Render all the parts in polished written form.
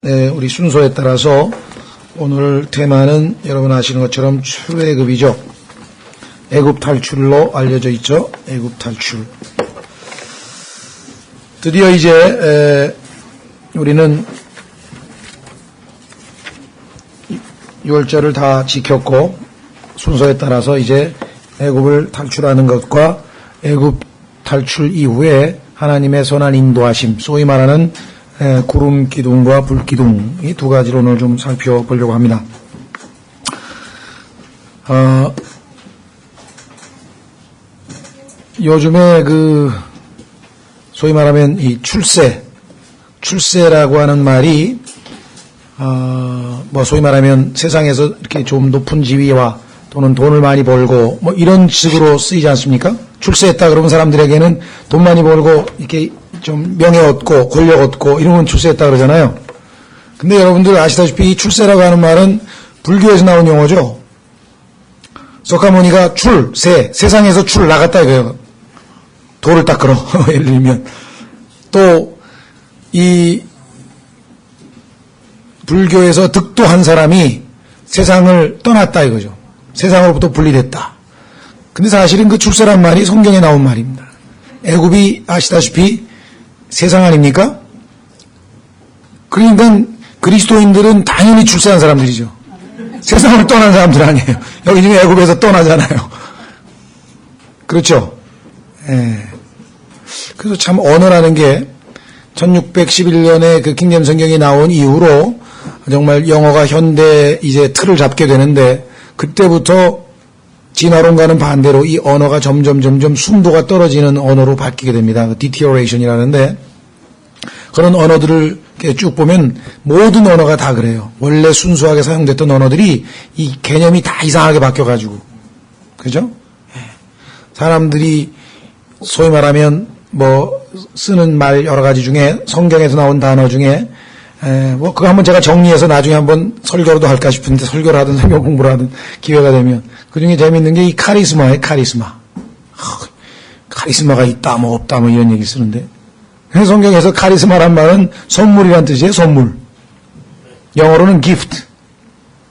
네, 우리 순서에 따라서 오늘 테마는 여러분 아시는 것처럼 출애굽이죠. 애굽 탈출로 알려져 있죠. 애굽 탈출. 드디어 이제 우리는 6월절을 다 지켰고 순서에 따라서 이제 애굽을 탈출하는 것과 애굽 탈출 이후에 하나님의 선한 인도하심, 소위 말하는 구름 기둥과 불 기둥, 이 두 가지를 오늘 좀 살펴보려고 합니다. 요즘에 소위 말하면 이 출세라고 하는 말이, 소위 말하면 세상에서 이렇게 좀 높은 지위와 또는 돈을 많이 벌고, 이런 식으로 쓰이지 않습니까? 출세했다 그러면 사람들에게는 돈 많이 벌고, 이렇게 좀 명예 얻고, 권력 얻고, 이런 건 출세했다 그러잖아요. 근데 여러분들 아시다시피 이 출세라고 하는 말은 불교에서 나온 용어죠. 석가모니가 세상에서 나갔다 이거예요. 돌을 닦으러, 예를 들면. 또, 이, 불교에서 득도한 사람이 세상을 떠났다 이거죠. 세상으로부터 분리됐다. 근데 사실은 그 출세란 말이 성경에 나온 말입니다. 애굽이 아시다시피 세상 아닙니까? 그러니까 그리스도인들은 당연히 출세한 사람들이죠. 세상을 떠난 사람들 아니에요. 여기 지금 애굽에서 떠나잖아요. 그렇죠? 예. 그래서 참 언어라는 게 1611년에 그 킹제임스 성경이 나온 이후로 정말 영어가 현대 이제 틀을 잡게 되는데 그때부터 진화론과는 반대로 이 언어가 점점 순도가 떨어지는 언어로 바뀌게 됩니다. deterioration이라는데 그런 언어들을 쭉 보면 모든 언어가 다 그래요. 원래 순수하게 사용됐던 언어들이 이 개념이 다 이상하게 바뀌어가지고 그죠? 사람들이 소위 말하면 쓰는 말 여러 가지 중에 성경에서 나온 단어 중에 그거 한번 제가 정리해서 나중에 한번 설교로도 할까 싶은데 설교를 하든 성경 공부를 하든 기회가 되면 그 중에 재밌는 게 이 카리스마예요. 카리스마가 있다 없다 이런 얘기 쓰는데 성경에서 카리스마란 말은 선물이란 뜻이에요. 선물. 영어로는 gift.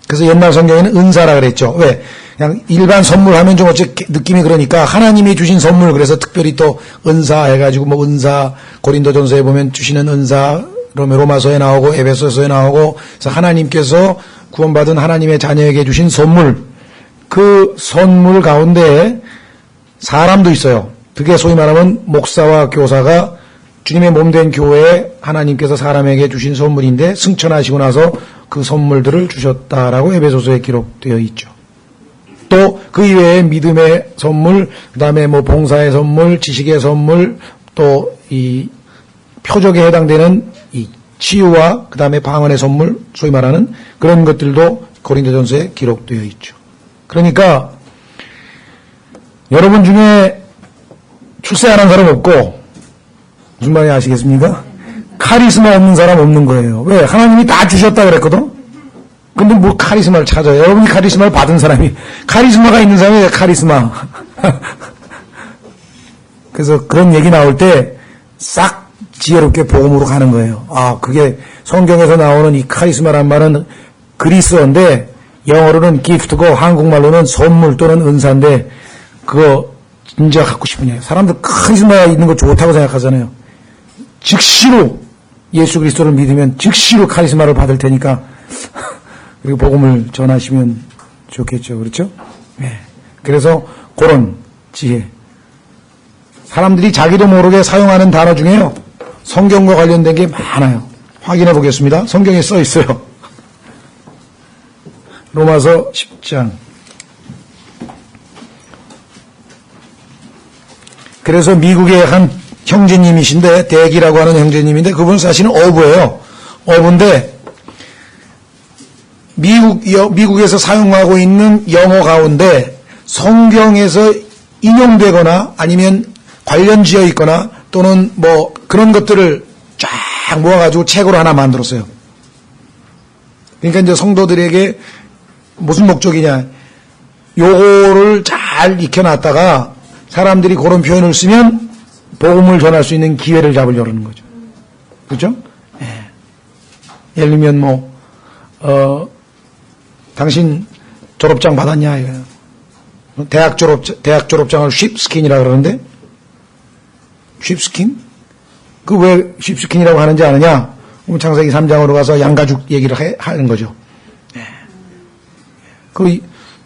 그래서 옛날 성경에는 은사라 그랬죠. 왜? 그냥 일반 선물 하면 좀 느낌이 그러니까 하나님이 주신 선물 그래서 특별히 또 은사 해가지고 은사 고린도전서에 보면 주시는 은사 로마서에 나오고 에베소서에 나오고 그래서 하나님께서 구원받은 하나님의 자녀에게 주신 선물 그 선물 가운데 사람도 있어요. 그게 소위 말하면 목사와 교사가 주님의 몸된 교회에 하나님께서 사람에게 주신 선물인데 승천하시고 나서 그 선물들을 주셨다라고 에베소서에 기록되어 있죠. 또 그 이외에 믿음의 선물, 그 다음에 봉사의 선물, 지식의 선물, 또 이 표적에 해당되는 이 치유와 그 다음에 방언의 선물, 소위 말하는 그런 것들도 고린도전서에 기록되어 있죠. 그러니까 여러분 중에 출세하는 사람 없고 무슨 말인지 아시겠습니까? 카리스마 없는 사람 없는 거예요. 왜? 하나님이 다 주셨다 그랬거든? 근데 카리스마를 찾아요? 여러분이 카리스마를 받은 사람이 카리스마가 있는 사람이 왜 카리스마? 그래서 그런 얘기 나올 때 싹 지혜롭게 복음으로 가는 거예요. 그게 성경에서 나오는 이 카리스마란 말은 그리스어인데 영어로는 기프트고 한국말로는 선물 또는 은사인데 그거 진짜 갖고 싶으냐. 사람들 카리스마 있는 거 좋다고 생각하잖아요. 즉시로 예수 그리스도를 믿으면 즉시로 카리스마를 받을 테니까 그리고 복음을 전하시면 좋겠죠. 그렇죠? 네. 그래서 그런 지혜. 사람들이 자기도 모르게 사용하는 단어 중에요. 성경과 관련된 게 많아요. 확인해 보겠습니다. 성경에 써 있어요. 로마서 10장. 그래서 미국의 한 형제님이신데 대기라고 하는 형제님인데 그분은 사실은 어부예요. 어부인데 미국에서 사용하고 있는 영어 가운데 성경에서 인용되거나 아니면 관련 지어 있거나 또는 그런 것들을 쫙 모아가지고 책으로 하나 만들었어요. 그러니까 이제 성도들에게 무슨 목적이냐. 요거를 잘 익혀놨다가 사람들이 그런 표현을 쓰면 복음을 전할 수 있는 기회를 잡으려는 거죠. 그렇죠? 네. 예를 들면 당신 졸업장 받았냐 이거야. 대학 졸업장을 쉽스킨이라 그러는데 쉽스킨? 그 왜 쉽스킨이라고 하는지 아느냐? 그럼 창세기 3장으로 가서 양가죽 얘기를 하는 거죠. 그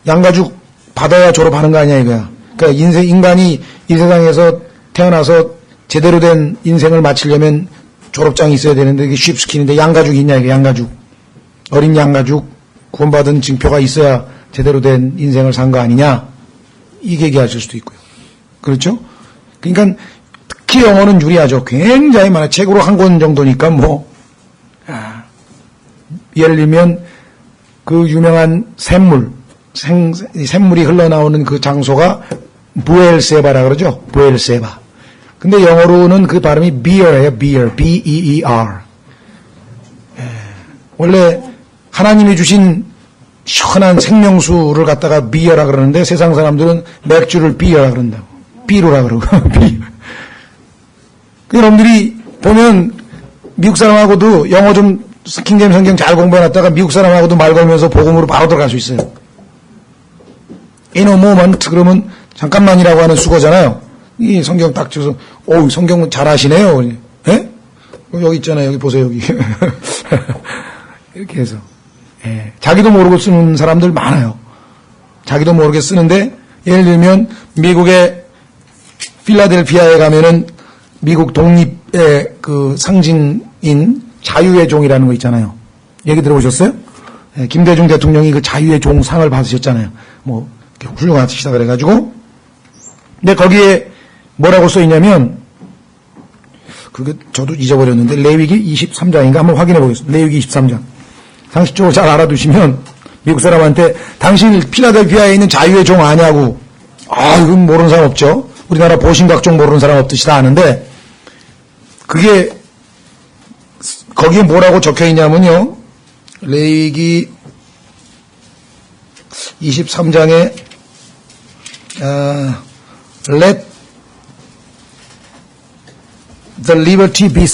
양가죽 받아야 졸업하는 거 아니야 이거야. 그러니까 인간이 이 세상에서 태어나서 제대로 된 인생을 마치려면 졸업장이 있어야 되는데 이게 쉽스킨인데 양가죽이 있냐 이게 양가죽. 어린 양가죽 구원받은 증표가 있어야 제대로 된 인생을 산 거 아니냐. 이게 얘기하실 수도 있고요. 그렇죠? 그러니까 특히 영어는 유리하죠. 굉장히 많아. 책으로 한 권 정도니까 예를 들면 그 유명한 샘물이 흘러나오는 그 장소가 부엘세바라 그러죠. 부엘세바. 근데 영어로는 그 발음이 beer예요. beer. B-E-E-R. 원래 하나님이 주신 시원한 생명수를 갖다가 beer라 그러는데 세상 사람들은 맥주를 beer라 그런다고. 비루라 그러고. 여러분들이 보면 미국 사람하고도 영어 좀 킹제임스 성경 잘 공부해놨다가 미국 사람하고도 말 걸면서 복음으로 바로 들어갈 수 있어요. In a moment 그러면 잠깐만이라고 하는 수거잖아요. 이 성경 딱 줘서 성경 잘 아시네요. 예? 여기 있잖아요. 여기 보세요. 여기. 이렇게 해서 자기도 모르고 쓰는 사람들 많아요. 자기도 모르게 쓰는데 예를 들면 미국의 필라델피아에 가면은 미국 독립의 그 상징인 자유의 종이라는 거 있잖아요. 얘기 들어보셨어요? 김대중 대통령이 그 자유의 종 상을 받으셨잖아요. 훌륭하시다 그래가지고. 근데 거기에 뭐라고 써있냐면, 그게 저도 잊어버렸는데, 레위기 23장인가 한번 확인해 보겠습니다. 레위기 23장. 상식적으로 잘 알아두시면, 미국 사람한테, 당신 필라델피아에 있는 자유의 종 아냐고. 이건 모르는 사람 없죠. 우리나라 보신각종 모르는 사람 없듯이 다 아는데, 그게, 거기에 뭐라고 적혀 있냐면요. 레위기 23장에 Let the liberty be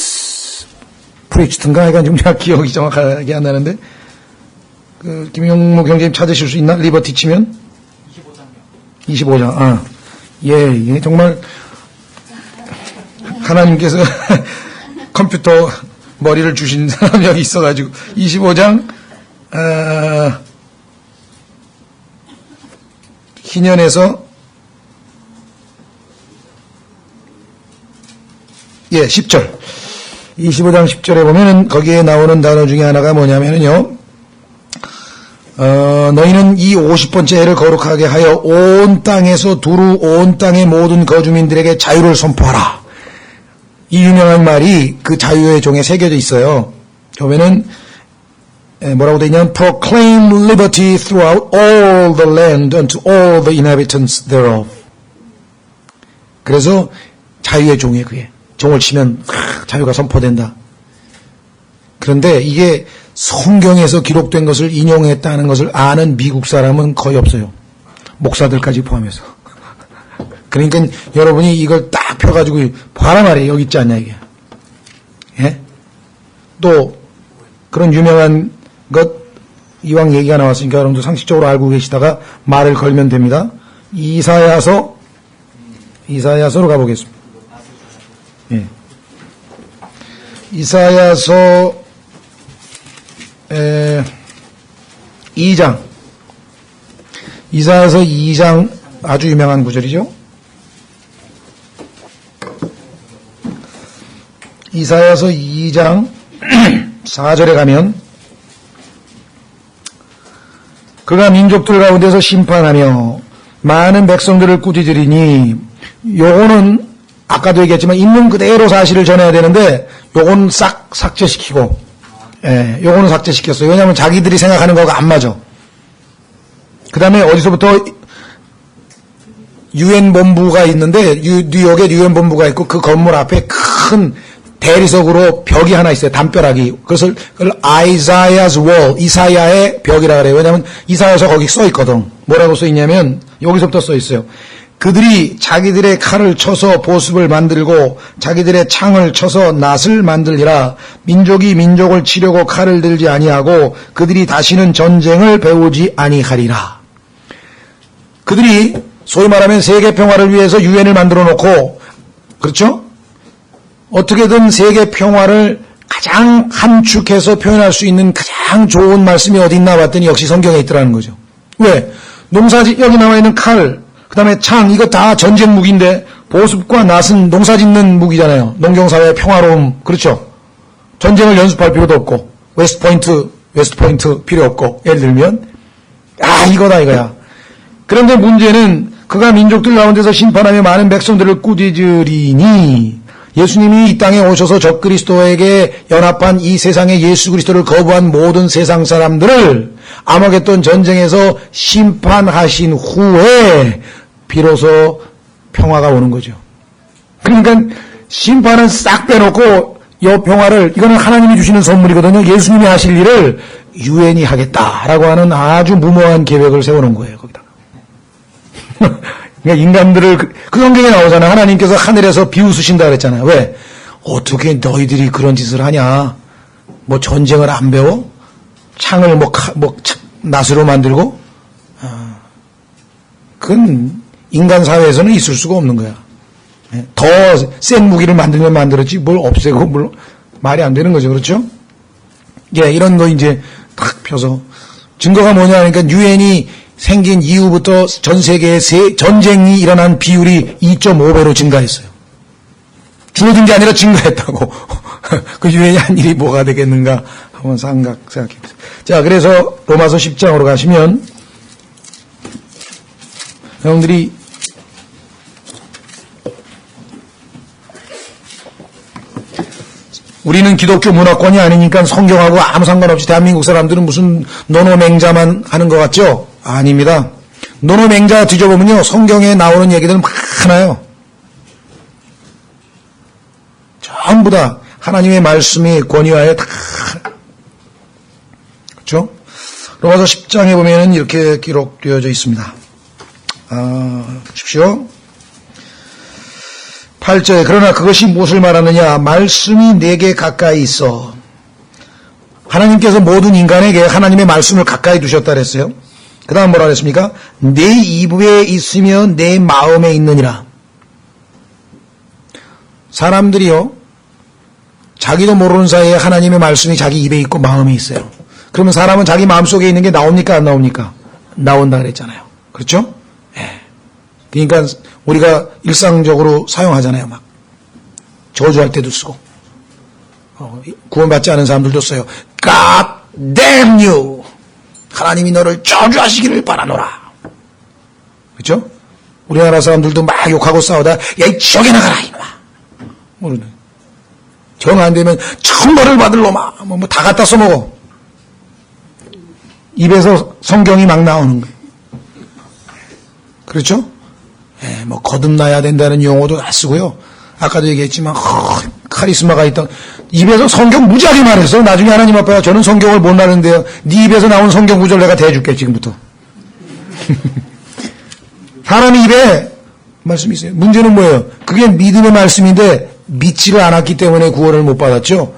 preached인가? 그러니까 좀 제가 기억이 정확하게 안 나는데 그 김용무 경제님 찾으실 수 있나? 리버티 치면 25장. 예, 정말 하나님께서 컴퓨터 머리를 주신 사람이 여기 있어가지고 25장 희년에서 10절 25장 10절에 보면은 거기에 나오는 단어 중에 하나가 뭐냐면은요 너희는 이 50번째 해를 거룩하게 하여 온 땅에서 두루 온 땅의 모든 거주민들에게 자유를 선포하라. 이 유명한 말이 그 자유의 종에 새겨져 있어요. 보면은 뭐라고 되어 있냐면 proclaim liberty throughout all the land unto all the inhabitants thereof. 그래서 자유의 종이에요. 그게 종을 치면 자유가 선포된다. 그런데 이게 성경에서 기록된 것을 인용했다는 것을 아는 미국 사람은 거의 없어요. 목사들까지 포함해서. 그러니까 여러분이 이걸 딱 펴가지고 봐라 말이에요. 여기 있지 않냐 이게. 예? 또 그런 유명한 것 이왕 얘기가 나왔으니까 여러분도 상식적으로 알고 계시다가 말을 걸면 됩니다. 이사야서로 가보겠습니다. 예. 이사야서 2장. 이사야서 2장 아주 유명한 구절이죠. 이사야서 2장 4절에 가면 그가 민족들 가운데서 심판하며 많은 백성들을 꾸짖으리니 요거는 아까도 얘기했지만 있는 그대로 사실을 전해야 되는데 요건 싹 삭제시키고 요거는 삭제시켰어요. 왜냐하면 자기들이 생각하는 거가 안 맞아. 그 다음에 어디서부터 유엔 본부가 있는데 뉴욕에 유엔 본부가 있고 그 건물 앞에 큰 대리석으로 벽이 하나 있어요. 담벼락이. 그걸 Isaiah's wall, 이사야의 벽이라 그래요. 왜냐하면 이사야서 거기 써 있거든. 뭐라고 써 있냐면 여기서부터 써 있어요. 그들이 자기들의 칼을 쳐서 보습을 만들고 자기들의 창을 쳐서 낫을 만들리라. 민족이 민족을 치려고 칼을 들지 아니하고 그들이 다시는 전쟁을 배우지 아니하리라. 그들이 소위 말하면 세계 평화를 위해서 유엔을 만들어 놓고, 그렇죠? 어떻게든 세계 평화를 가장 함축해서 표현할 수 있는 가장 좋은 말씀이 어디 있나 봤더니 역시 성경에 있더라는 거죠. 왜? 여기 나와 있는 칼, 그 다음에 창, 이거 다 전쟁 무기인데 보습과 낫은 농사 짓는 무기잖아요. 농경사회의 평화로움, 그렇죠? 전쟁을 연습할 필요도 없고, 웨스트 포인트 필요 없고, 예를 들면, 이거다 이거야. 그런데 문제는 그가 민족들 가운데서 심판하며 많은 백성들을 꾸짖으리니 예수님이 이 땅에 오셔서 적그리스도에게 연합한 이 세상의 예수 그리스도를 거부한 모든 세상 사람들을 아마겟돈 전쟁에서 심판하신 후에 비로소 평화가 오는 거죠. 그러니까 심판은 싹 빼놓고 이 평화를, 이거는 하나님이 주시는 선물이거든요. 예수님이 하실 일을 유엔이 하겠다라고 하는 아주 무모한 계획을 세우는 거예요. 거기다가. 그러니까 인간들을 그 성경에 나오잖아요. 하나님께서 하늘에서 비웃으신다 그랬잖아요. 왜? 어떻게 너희들이 그런 짓을 하냐? 뭐 전쟁을 안 배워? 창을 낫으로 만들고? 그건 인간 사회에서는 있을 수가 없는 거야. 더 센 무기를 만들면 만들었지 뭘 없애고 뭘 말이 안 되는 거죠. 그렇죠? 예, 이런 거 이제 탁 펴서 증거가 뭐냐 하니까 유엔이 생긴 이후부터 전 세계에 전쟁이 일어난 비율이 2.5배로 증가했어요. 줄어든 게 아니라 증가했다고. 그 유엔이 한 일이 뭐가 되겠는가 한번 생각해 보세요. 자, 그래서 로마서 10장으로 가시면 여러분들이 우리는 기독교 문화권이 아니니까 성경하고 아무 상관없이 대한민국 사람들은 무슨 노노맹자만 하는 것 같죠? 아닙니다. 노노맹자 뒤져보면요, 성경에 나오는 얘기들은 많아요. 전부 다 하나님의 말씀이 권위하에 다, 그렇죠? 로마서 10장에 보면은 이렇게 기록되어져 있습니다. 보십시오. 8절에 그러나 그것이 무엇을 말하느냐? 말씀이 내게 가까이 있어. 하나님께서 모든 인간에게 하나님의 말씀을 가까이 두셨다 그랬어요. 그 다음 뭐라 그랬습니까? 내 입에 있으며 내 마음에 있느니라. 사람들이요, 자기도 모르는 사이에 하나님의 말씀이 자기 입에 있고 마음에 있어요. 그러면 사람은 자기 마음속에 있는 게 나옵니까 안 나옵니까? 나온다 그랬잖아요. 그렇죠? 예. 그러니까 우리가 일상적으로 사용하잖아요. 막 저주할 때도 쓰고, 구원받지 않은 사람들도 써요. God damn you. 하나님이 너를 저주하시기를 바라노라. 그렇죠? 우리나라 사람들도 막 욕하고 싸우다 야, 이 지옥에 나가라 이놈아. 모르네. 정 안 되면 천벌을 받을 놈아. 뭐 다 갖다 써먹어. 입에서 성경이 막 나오는 거예요. 그렇죠? 예, 뭐 거듭나야 된다는 용어도 다 쓰고요. 아까도 얘기했지만 카리스마가 있던 입에서 성경 무지하게 말해서 나중에 하나님 아빠야 저는 성경을 못 나는데요. 네 입에서 나온 성경 구절 내가 대줄게 지금부터. 하나님 입에 말씀이 있어요. 문제는 뭐예요? 그게 믿음의 말씀인데 믿지를 않았기 때문에 구원을 못 받았죠.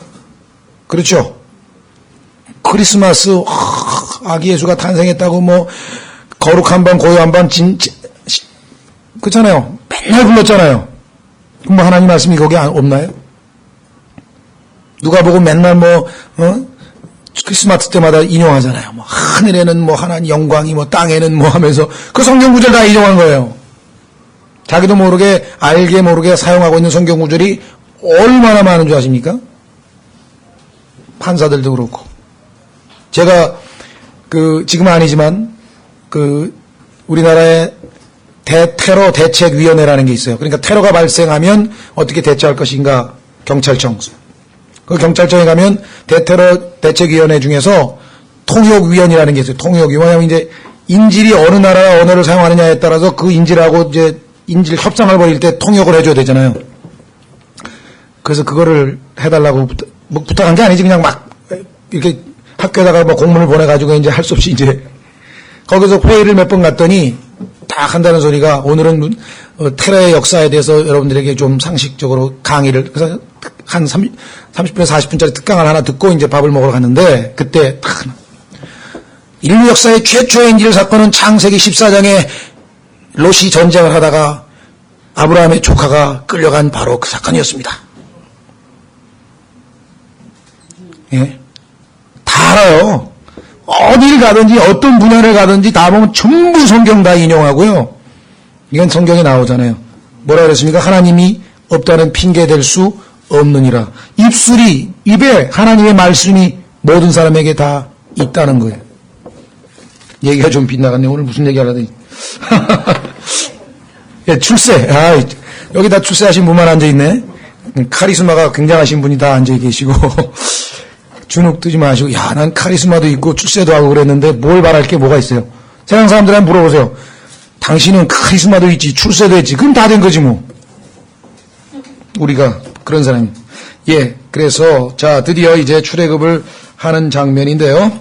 그렇죠? 크리스마스 아기 예수가 탄생했다고 뭐 거룩한 밤 고요한 밤 그렇잖아요. 맨날 불렀잖아요. 그럼 뭐 하나님 말씀이 거기 없나요? 누가 보고 맨날 크리스마스 때마다 인용하잖아요. 뭐 하늘에는 뭐 하나님 영광이 뭐 땅에는 뭐 하면서 그 성경 구절 다 인용한 거예요. 자기도 모르게 알게 모르게 사용하고 있는 성경 구절이 얼마나 많은 줄 아십니까? 판사들도 그렇고. 제가 지금은 아니지만 우리나라에 대테러 대책위원회라는 게 있어요. 그러니까 테러가 발생하면 어떻게 대처할 것인가 경찰청. 그 경찰청에 가면 대테러 대책위원회 중에서 통역위원이라는 게 있어요. 통역위원. 왜냐하면 이제 인질이 어느 나라 언어를 사용하느냐에 따라서 그 인질하고 이제 인질 협상을 벌일 때 통역을 해줘야 되잖아요. 그래서 그거를 해달라고 부탁한 게 아니지. 그냥 막 이렇게 학교에다가 뭐 공문을 보내가지고 이제 할 수 없이 이제 거기서 회의를 몇 번 갔더니 다 쫙 한다는 소리가 오늘은 테러의 역사에 대해서 여러분들에게 좀 상식적으로 강의를 그래서 한 30분에서 40분짜리 특강을 하나 듣고 이제 밥을 먹으러 갔는데 그때 딱 인류 역사의 최초의 인질 사건은 창세기 14장에 롯이 전쟁을 하다가 아브라함의 조카가 끌려간 바로 그 사건이었습니다. 예. 다 알아요. 어딜 가든지 어떤 분야를 가든지 다 보면 전부 성경 다 인용하고요. 이건 성경에 나오잖아요. 뭐라 그랬습니까? 하나님이 없다는 핑계 댈 수 없느니라. 입에 하나님의 말씀이 모든 사람에게 다 있다는 거예요. 얘기가 좀 빗나갔네. 오늘 무슨 얘기 하려더니. 예, 출세. 여기다 출세하신 분만 앉아있네. 카리스마가 굉장하신 분이 다 앉아 계시고. 주눅 뜨지 마시고, 야, 난 카리스마도 있고 출세도 하고 그랬는데 뭘 바랄 게 뭐가 있어요? 세상 사람들한테 물어보세요. 당신은 카리스마도 있지, 출세도 했지. 그럼 다 된 거지 뭐. 우리가 그런 사람이. 예, 그래서 자 드디어 이제 출애굽을 하는 장면인데요.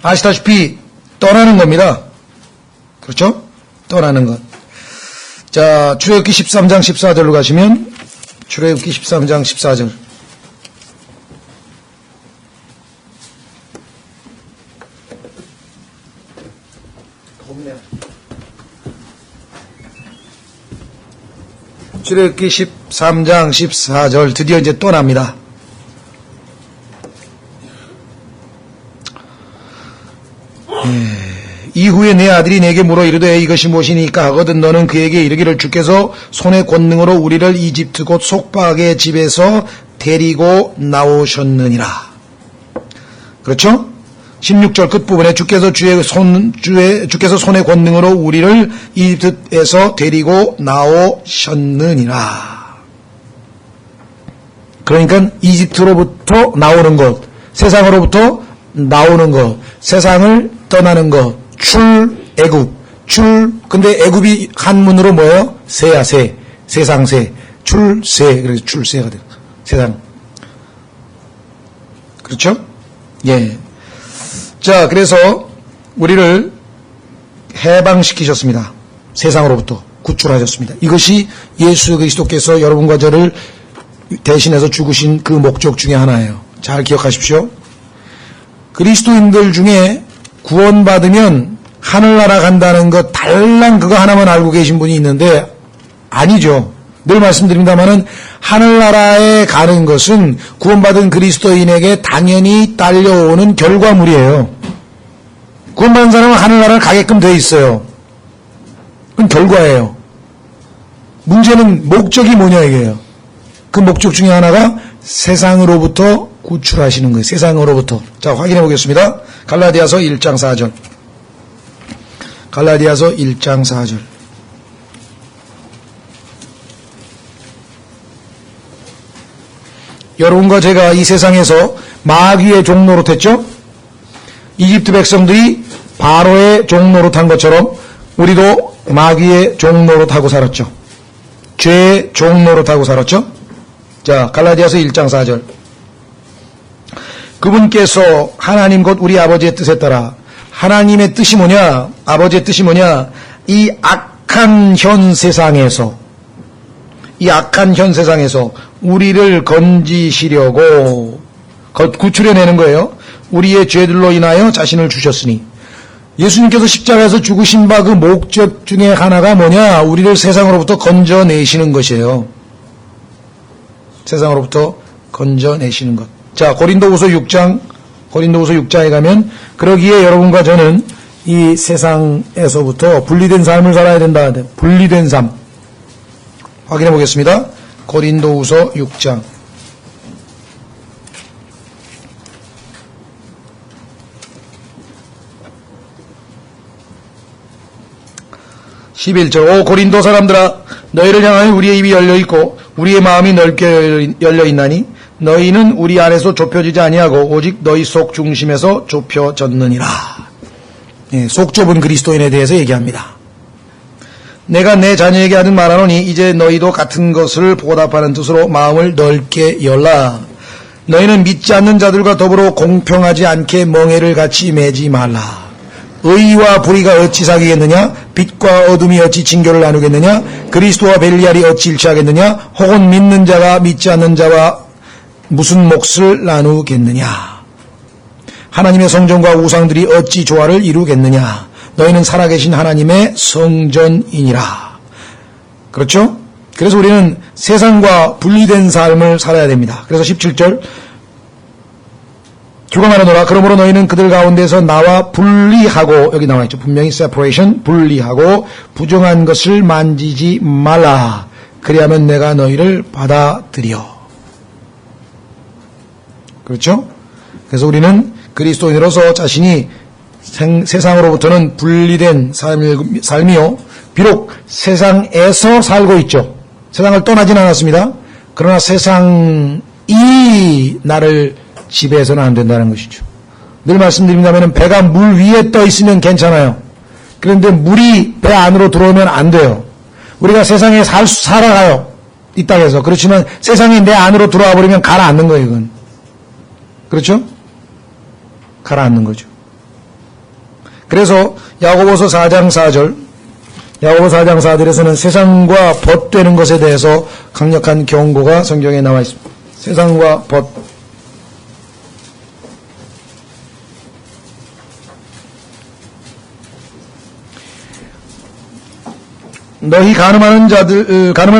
아시다시피 떠나는 겁니다. 그렇죠? 떠나는 것. 자, 출애굽기 13장 14절로 가시면 출애굽기 13장 14절. 출애굽기 13장 14절 드디어 이제 떠납니다. 이후에 내 아들이 내게 물어 이르되 이것이 무엇이니까 하거든 너는 그에게 이르기를 주께서 손의 권능으로 우리를 이집트 곧 속박의 집에서 데리고 나오셨느니라. 그렇죠? 16절 끝부분에 주께서 손의 권능으로 우리를 이집트에서 데리고 나오셨느니라. 그러니까 이집트로부터 나오는 것, 세상으로부터 나오는 것, 세상을 떠나는 것, 출애굽, 근데 애굽이 한문으로 뭐예요? 세야, 세, 세상 세, 출세, 그래서 출세가 돼요. 세상. 그렇죠? 예. 자, 그래서 우리를 해방시키셨습니다. 세상으로부터 구출하셨습니다. 이것이 예수 그리스도께서 여러분과 저를 대신해서 죽으신 그 목적 중에 하나예요. 잘 기억하십시오. 그리스도인들 중에 구원받으면 하늘나라 간다는 것 달랑 그거 하나만 알고 계신 분이 있는데 아니죠. 늘 말씀드립니다마는 하늘나라에 가는 것은 구원받은 그리스도인에게 당연히 딸려오는 결과물이에요. 구원받은 사람은 하늘나라를 가게끔 되어 있어요. 그건 결과예요. 문제는 목적이 뭐냐 이게요. 그 목적 중에 하나가 세상으로부터 구출하시는 거예요. 세상으로부터. 자, 확인해 보겠습니다. 갈라디아서 1장 4절. 갈라디아서 1장 4절. 여러분과 제가 이 세상에서 마귀의 종노릇했죠? 이집트 백성들이 바로의 종노릇한 것처럼 우리도 마귀의 종노릇하고 살았죠. 죄의 종노릇하고 살았죠? 자, 갈라디아서 1장 4절. 그분께서 하나님 곧 우리 아버지의 뜻에 따라 하나님의 뜻이 뭐냐? 아버지의 뜻이 뭐냐? 이 악한 현 세상에서 우리를 건지시려고 구출해내는 거예요. 우리의 죄들로 인하여 자신을 주셨으니 예수님께서 십자가에서 죽으신 바 그 목적 중에 하나가 뭐냐? 우리를 세상으로부터 건져내시는 것이에요. 세상으로부터 건져내시는 것. 자, 고린도후서 6장에 가면 그러기에 여러분과 저는 이 세상에서부터 분리된 삶을 살아야 된다. 분리된 삶. 확인해 보겠습니다. 고린도후서 6장. 11절. 오 고린도 사람들아 너희를 향하여 우리의 입이 열려있고 우리의 마음이 넓게 열려있나니 너희는 우리 안에서 좁혀지지 아니하고 오직 너희 속 중심에서 좁혀졌느니라. 예, 속 좁은 그리스도인에 대해서 얘기합니다. 내가 내 자녀에게 하는 말하노니 이제 너희도 같은 것을 보답하는 뜻으로 마음을 넓게 열라. 너희는 믿지 않는 자들과 더불어 공평하지 않게 멍에를 같이 매지 말라. 의와 불의가 어찌 사귀겠느냐? 빛과 어둠이 어찌 징교를 나누겠느냐? 그리스도와 벨리알이 어찌 일치하겠느냐? 혹은 믿는 자가 믿지 않는 자와 무슨 몫을 나누겠느냐? 하나님의 성전과 우상들이 어찌 조화를 이루겠느냐? 너희는 살아계신 하나님의 성전이니라. 그렇죠? 그래서 우리는 세상과 분리된 삶을 살아야 됩니다. 그래서 17절 주가 말하노라. 그러므로 너희는 그들 가운데서 나와 분리하고, 여기 나와 있죠. 분명히 separation, 분리하고 부정한 것을 만지지 말라. 그리하면 내가 너희를 받아들여. 그렇죠? 그래서 우리는 그리스도인으로서 자신이 세상으로부터는 분리된 삶이요. 비록 세상에서 살고 있죠. 세상을 떠나진 않았습니다. 그러나 세상이 나를 지배해서는 안 된다는 것이죠. 늘 말씀드립니다만 배가 물 위에 떠 있으면 괜찮아요. 그런데 물이 배 안으로 들어오면 안 돼요. 우리가 세상에 살아가요. 이 땅에서. 그렇지만 세상이 내 안으로 들어와 버리면 가라앉는 거예요. 이건. 그렇죠? 가라앉는 거죠. 그래서 야고보서 4장 4절, 야고보 4장 4절에서는 세상과 벗되는 것에 대해서 강력한 경고가 성경에 나와 있습니다. 세상과 벗. 너희 가늠한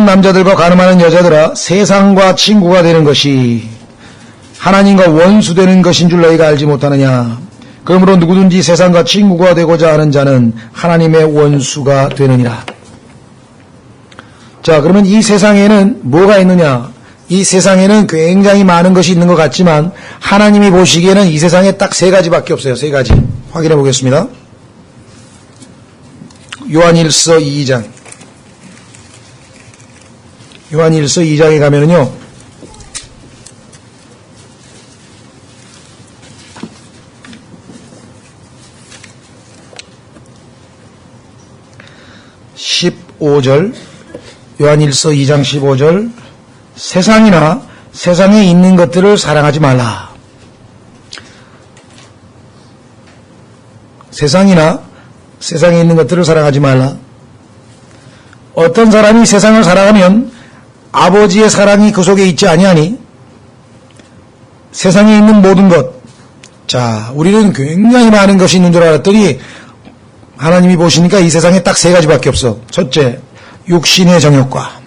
남자들과 가늠하는 여자들아, 세상과 친구가 되는 것이 하나님과 원수되는 것인 줄 너희가 알지 못하느냐. 그러므로 누구든지 세상과 친구가 되고자 하는 자는 하나님의 원수가 되느니라. 자, 그러면 이 세상에는 뭐가 있느냐? 이 세상에는 굉장히 많은 것이 있는 것 같지만 하나님이 보시기에는 이 세상에 딱 세 가지밖에 없어요. 세 가지. 확인해 보겠습니다. 요한일서 2장. 요한일서 2장에 가면은요. 요한일서 2장 15절 세상이나 세상에 있는 것들을 사랑하지 말라. 세상이나 세상에 있는 것들을 사랑하지 말라. 어떤 사람이 세상을 사랑하면 아버지의 사랑이 그 속에 있지 아니하니 세상에 있는 모든 것. 자, 우리는 굉장히 많은 것이 있는 줄 알았더니 하나님이 보시니까 이 세상에 딱 세 가지밖에 없어. 첫째, 육신의 정욕과,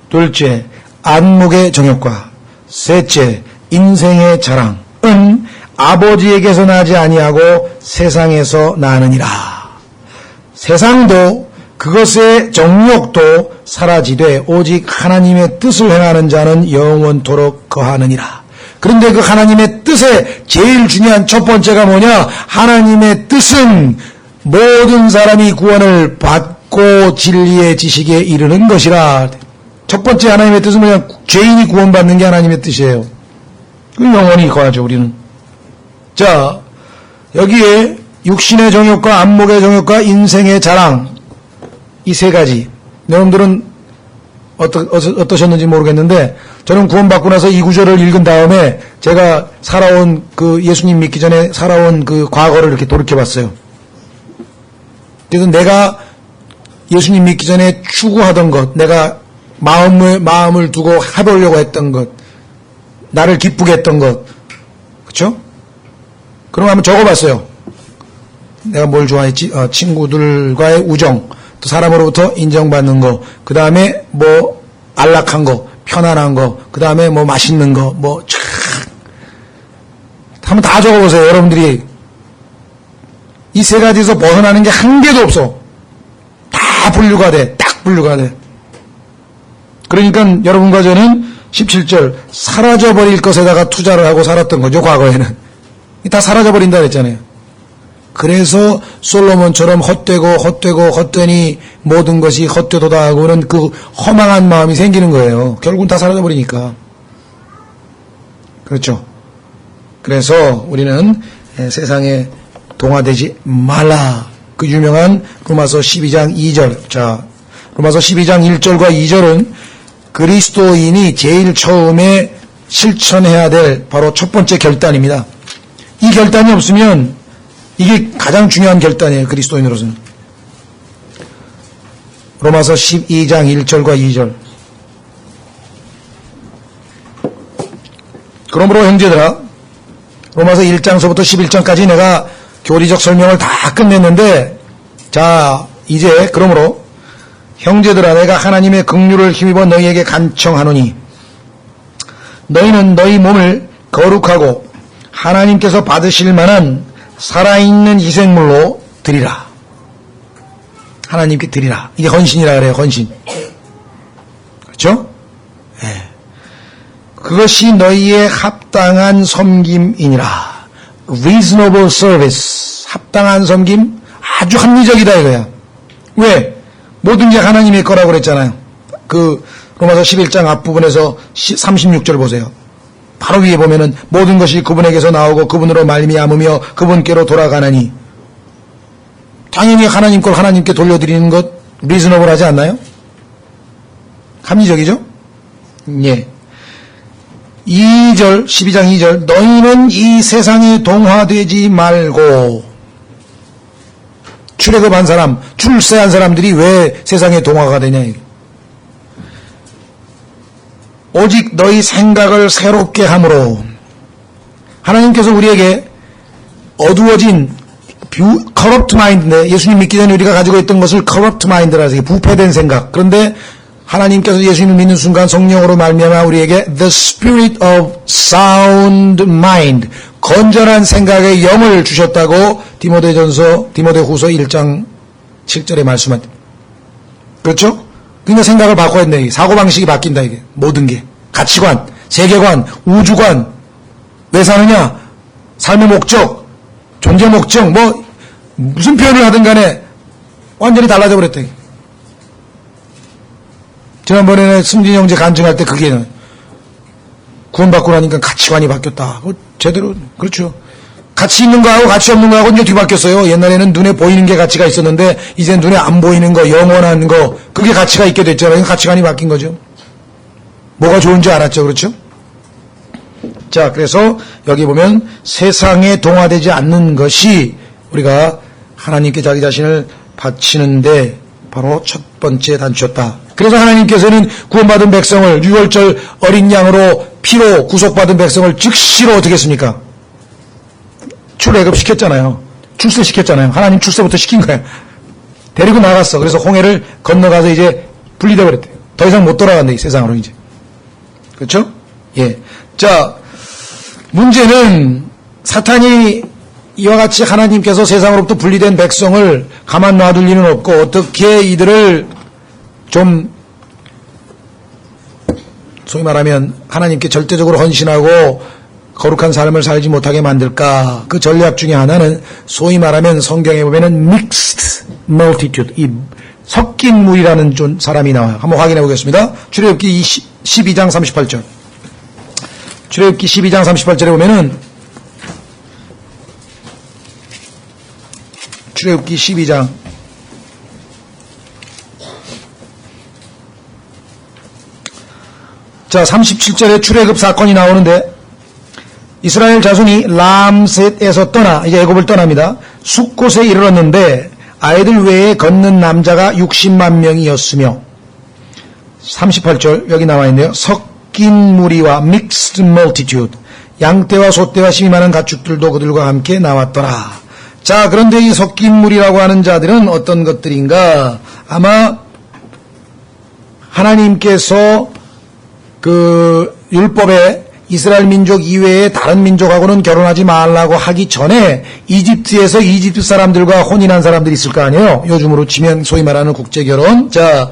둘째, 안목의 정욕과, 셋째, 인생의 자랑은 아버지에게서 나지 아니하고 세상에서 나느니라. 세상도 그것의 정욕도 사라지되 오직 하나님의 뜻을 행하는 자는 영원토록 거하느니라. 그런데 그 하나님의 뜻의 제일 중요한 첫 번째가 뭐냐? 하나님의 뜻은 모든 사람이 구원을 받고 진리의 지식에 이르는 것이라. 첫 번째 하나님의 뜻은 뭐냐? 죄인이 구원받는 게 하나님의 뜻이에요. 그 영원히 거하죠, 우리는. 자, 여기에 육신의 정욕과 안목의 정욕과 인생의 자랑, 이 세 가지. 여러분들은 어떠셨는지 모르겠는데 저는 구원받고 나서 이 구절을 읽은 다음에 제가 살아온 그 예수님 믿기 전에 살아온 그 과거를 이렇게 돌이켜봤어요. 그래서 내가 예수님 믿기 전에 추구하던 것, 내가 마음을 두고 해보려고 했던 것, 나를 기쁘게 했던 것, 그렇죠? 그럼 한번 적어봤어요. 내가 뭘 좋아했지? 친구들과의 우정, 또 사람으로부터 인정받는 거, 그 다음에 뭐 안락한 거, 편안한 거, 그 다음에 뭐 맛있는 거, 뭐 촥 한번 다 적어보세요. 여러분들이 이 세 가지에서 벗어나는 게 한 개도 없어. 다 분류가 돼. 딱 분류가 돼. 그러니까 여러분과 저는 17절 사라져버릴 것에다가 투자를 하고 살았던 거죠. 과거에는. 다 사라져버린다 그랬잖아요. 그래서 솔로몬처럼 헛되니 모든 것이 헛되도다 하고는 그 허망한 마음이 생기는 거예요. 결국은 다 사라져버리니까. 그렇죠. 그래서 우리는 세상에 동화되지 말라. 그 유명한 로마서 12장 2절. 자, 로마서 12장 1절과 2절은 그리스도인이 제일 처음에 실천해야 될 바로 첫 번째 결단입니다. 이 결단이 없으면 이게 가장 중요한 결단이에요. 그리스도인으로서는. 로마서 12장 1절과 2절. 그러므로 형제들아, 로마서 1장서부터 11장까지 내가 교리적 설명을 다 끝냈는데, 자, 이제 그러므로 형제들아, 내가 하나님의 긍휼을 힘입어 너희에게 간청하노니 너희는 너희 몸을 거룩하고 하나님께서 받으실 만한 살아있는 희생물로 드리라. 하나님께 드리라. 이게 헌신이라 그래요. 헌신. 그렇죠? 예. 그것이 너희의 합당한 섬김이니라. reasonable service. 합당한 섬김? 아주 합리적이다 이거야. 왜? 모든 게 하나님의 거라고 그랬잖아요. 그 로마서 11장 앞부분에서 36절 보세요. 바로 위에 보면은 모든 것이 그분에게서 나오고 그분으로 말미암으며 그분께로 돌아가나니, 당연히 하나님 걸 하나님께 돌려드리는 것 리즈너블 하지 않나요? 합리적이죠? 예. 2절, 12장 2절, 너희는 이 세상에 동화되지 말고. 출애굽한 사람, 출세한 사람들이 왜 세상에 동화가 되냐. 오직 너희 생각을 새롭게 함으로. 하나님께서 우리에게 어두워진 corrupt mind인데, 예수님 믿기 전에 우리가 가지고 있던 것을 corrupt mind라 해서 부패된 생각. 그런데 하나님께서 예수님을 믿는 순간 성령으로 말미암아 우리에게 the spirit of sound mind, 건전한 생각의 영을 주셨다고 디모데후서 1장 7절에 말씀한. 그렇죠? 그러니까 생각을 바꿔야 된다. 이게 사고방식이 바뀐다. 이게 모든 게 가치관, 세계관, 우주관. 왜 사느냐? 삶의 목적, 존재 목적, 뭐 무슨 표현을 하든 간에 완전히 달라져 버렸다. 이게. 지난번에 승진이 형제 간증할 때 그게 구원받고 나니까 가치관이 바뀌었다. 제대로 그렇죠. 가치 있는 거하고 가치 없는 거하고 이제 뒤바뀌었어요. 옛날에는 눈에 보이는 게 가치가 있었는데 이제 눈에 안 보이는 거, 영원한 거, 그게 가치가 있게 됐잖아요. 가치관이 바뀐 거죠. 뭐가 좋은지 알았죠. 그렇죠? 자, 그래서 여기 보면 세상에 동화되지 않는 것이 우리가 하나님께 자기 자신을 바치는데 바로 첫 번째 단추였다. 그래서 하나님께서는 구원받은 백성을 유월절 어린 양으로 피로 구속받은 백성을 즉시로 어떻게 했습니까? 출애굽 시켰잖아요. 출세시켰잖아요. 하나님 출세부터 시킨 거예요. 데리고 나갔어. 그래서 홍해를 건너가서 이제 분리돼 버렸대요. 더 이상 못 돌아간다, 이 세상으로 이제. 그렇죠? 예. 자, 문제는 사탄이 이와 같이 하나님께서 세상으로부터 분리된 백성을 가만 놔둘 리는 없고 어떻게 이들을 좀 소위 말하면 하나님께 절대적으로 헌신하고 거룩한 삶을 살지 못하게 만들까. 그 전략 중에 하나는 소위 말하면 성경에 보면은 mixed multitude, 이 섞인 무리라는 좀 사람이 나와요. 한번 확인해 보겠습니다. 출애굽기 12장 38절. 출애굽기 12장 38절에 보면은 출애굽기 12장 자 37절에 출애굽 사건이 나오는데 이스라엘 자손이 람셋에서 떠나 이제 애굽을 떠납니다. 숫곳에 이르렀는데 아이들 외에 걷는 남자가 60만 명이었으며 38절 여기 나와 있네요. 섞인 무리와 mixed multitude, 양떼와 소떼와 심이 많은 가축들도 그들과 함께 나왔더라. 자, 그런데 이 섞인 무리라고 하는 자들은 어떤 것들인가? 아마 하나님께서 그 율법에 이스라엘 민족 이외의 다른 민족하고는 결혼하지 말라고 하기 전에 이집트에서 이집트 사람들과 혼인한 사람들이 있을 거 아니에요. 요즘으로 치면 소위 말하는 국제결혼. 자,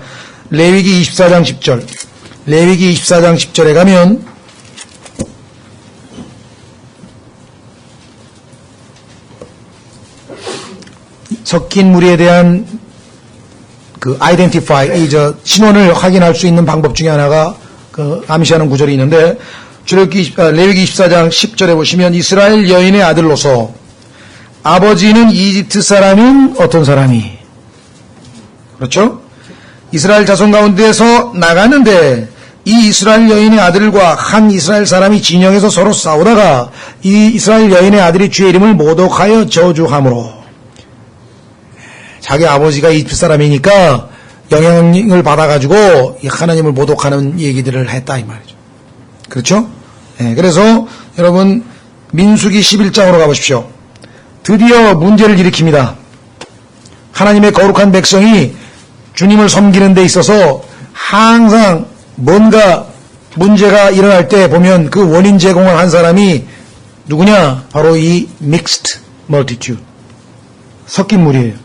레위기 24장 10절. 레위기 24장 10절에 가면 섞인 무리에 대한 그 identify, 신원을 확인할 수 있는 방법 중에 하나가 그 암시하는 구절이 있는데 레위기 24장 10절에 보시면 이스라엘 여인의 아들로서 아버지는 이집트 사람인 어떤 사람이 그렇죠? 이스라엘 자손 가운데서 나갔는데 이 이스라엘 여인의 아들과 한 이스라엘 사람이 진영에서 서로 싸우다가 이 이스라엘 여인의 아들이 주의 이름을 모독하여 저주함으로, 자기 아버지가 이집트 사람이니까 영향을 받아가지고 하나님을 모독하는 얘기들을 했다 이 말이죠. 그렇죠? 네, 그래서 여러분 민수기 11장으로 가보십시오. 드디어 문제를 일으킵니다. 하나님의 거룩한 백성이 주님을 섬기는 데 있어서 항상 뭔가 문제가 일어날 때 보면 그 원인 제공을 한 사람이 누구냐? 바로 이 mixed multitude, 섞인 무리예요.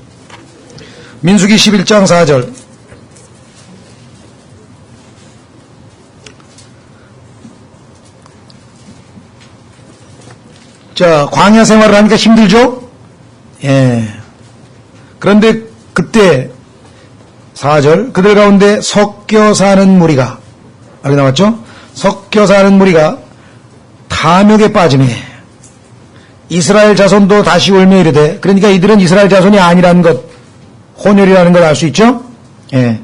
민수기 11장 4절. 자, 광야 생활을 하니까 힘들죠? 예. 그런데 그때 4절, 그들 가운데 섞여 사는 무리가, 여기 나왔죠? 섞여 사는 무리가 탐욕에 빠지매 이스라엘 자손도 다시 울며 이르되, 그러니까 이들은 이스라엘 자손이 아니라는 것, 혼혈이라는 걸 알 수 있죠? 예.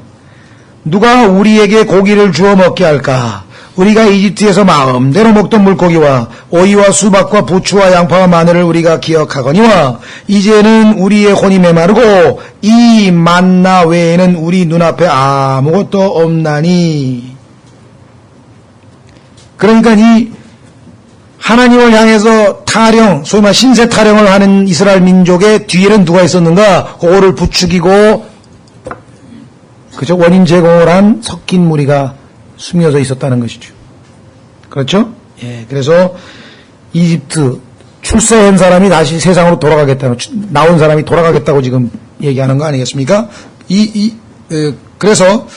누가 우리에게 고기를 주어 먹게 할까? 우리가 이집트에서 마음대로 먹던 물고기와 오이와 수박과 부추와 양파와 마늘을 우리가 기억하거니와 이제는 우리의 혼이 메마르고 이 만나 외에는 우리 눈앞에 아무것도 없나니. 그러니까 이 하나님을 향해서 타령, 소위 말 신세 타령을 하는 이스라엘 민족의 뒤에는 누가 있었는가? 그거를 부추기고, 그죠? 원인 제공을 한 섞인 무리가 숨겨져 있었다는 것이죠. 그렇죠? 예, 그래서 이집트 출세한 사람이 다시 세상으로 돌아가겠다는, 나온 사람이 돌아가겠다고 지금 얘기하는 거 아니겠습니까? 그래서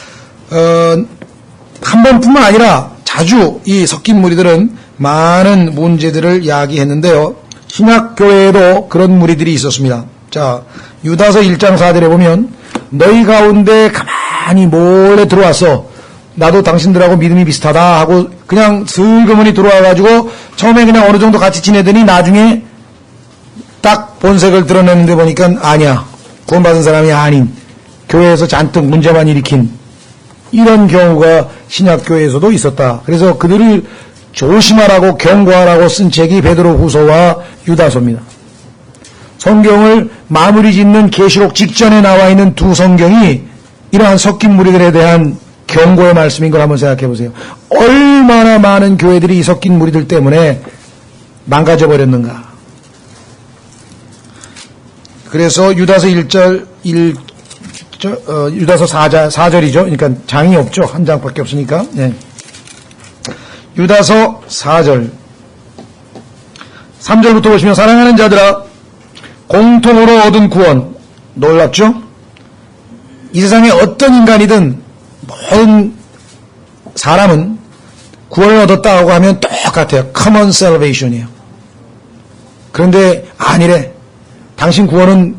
한 번뿐만 아니라 자주 이 섞인 무리들은 많은 문제들을 야기했는데요. 신약교회에도 그런 무리들이 있었습니다. 자, 유다서 1장 4절에 보면 너희 가운데 가만히 몰래 들어와서 나도 당신들하고 믿음이 비슷하다 하고 그냥 슬그머니 들어와가지고 처음에 그냥 어느 정도 같이 지내더니 나중에 딱 본색을 드러내는데 보니까 아니야, 구원받은 사람이 아닌, 교회에서 잔뜩 문제만 일으킨 이런 경우가 신약교회에서도 있었다. 그래서 그들을 조심하라고 경고하라고 쓴 책이 베드로후서와 유다서입니다. 성경을 마무리 짓는 계시록 직전에 나와 있는 두 성경이 이러한 섞인 무리들에 대한 경고의 말씀인 걸 한번 생각해 보세요. 얼마나 많은 교회들이 이 섞인 무리들 때문에 망가져 버렸는가. 그래서 유다서 1절, 유다서 4절이죠. 그러니까 장이 없죠. 한 장밖에 없으니까. 네. 유다서 4절. 3절부터 보시면 사랑하는 자들아, 공통으로 얻은 구원. 놀랍죠? 이 세상에 어떤 인간이든 모든 사람은 구원을 얻었다고 하면 똑같아요. common salvation이에요. 그런데 아니래. 당신 구원은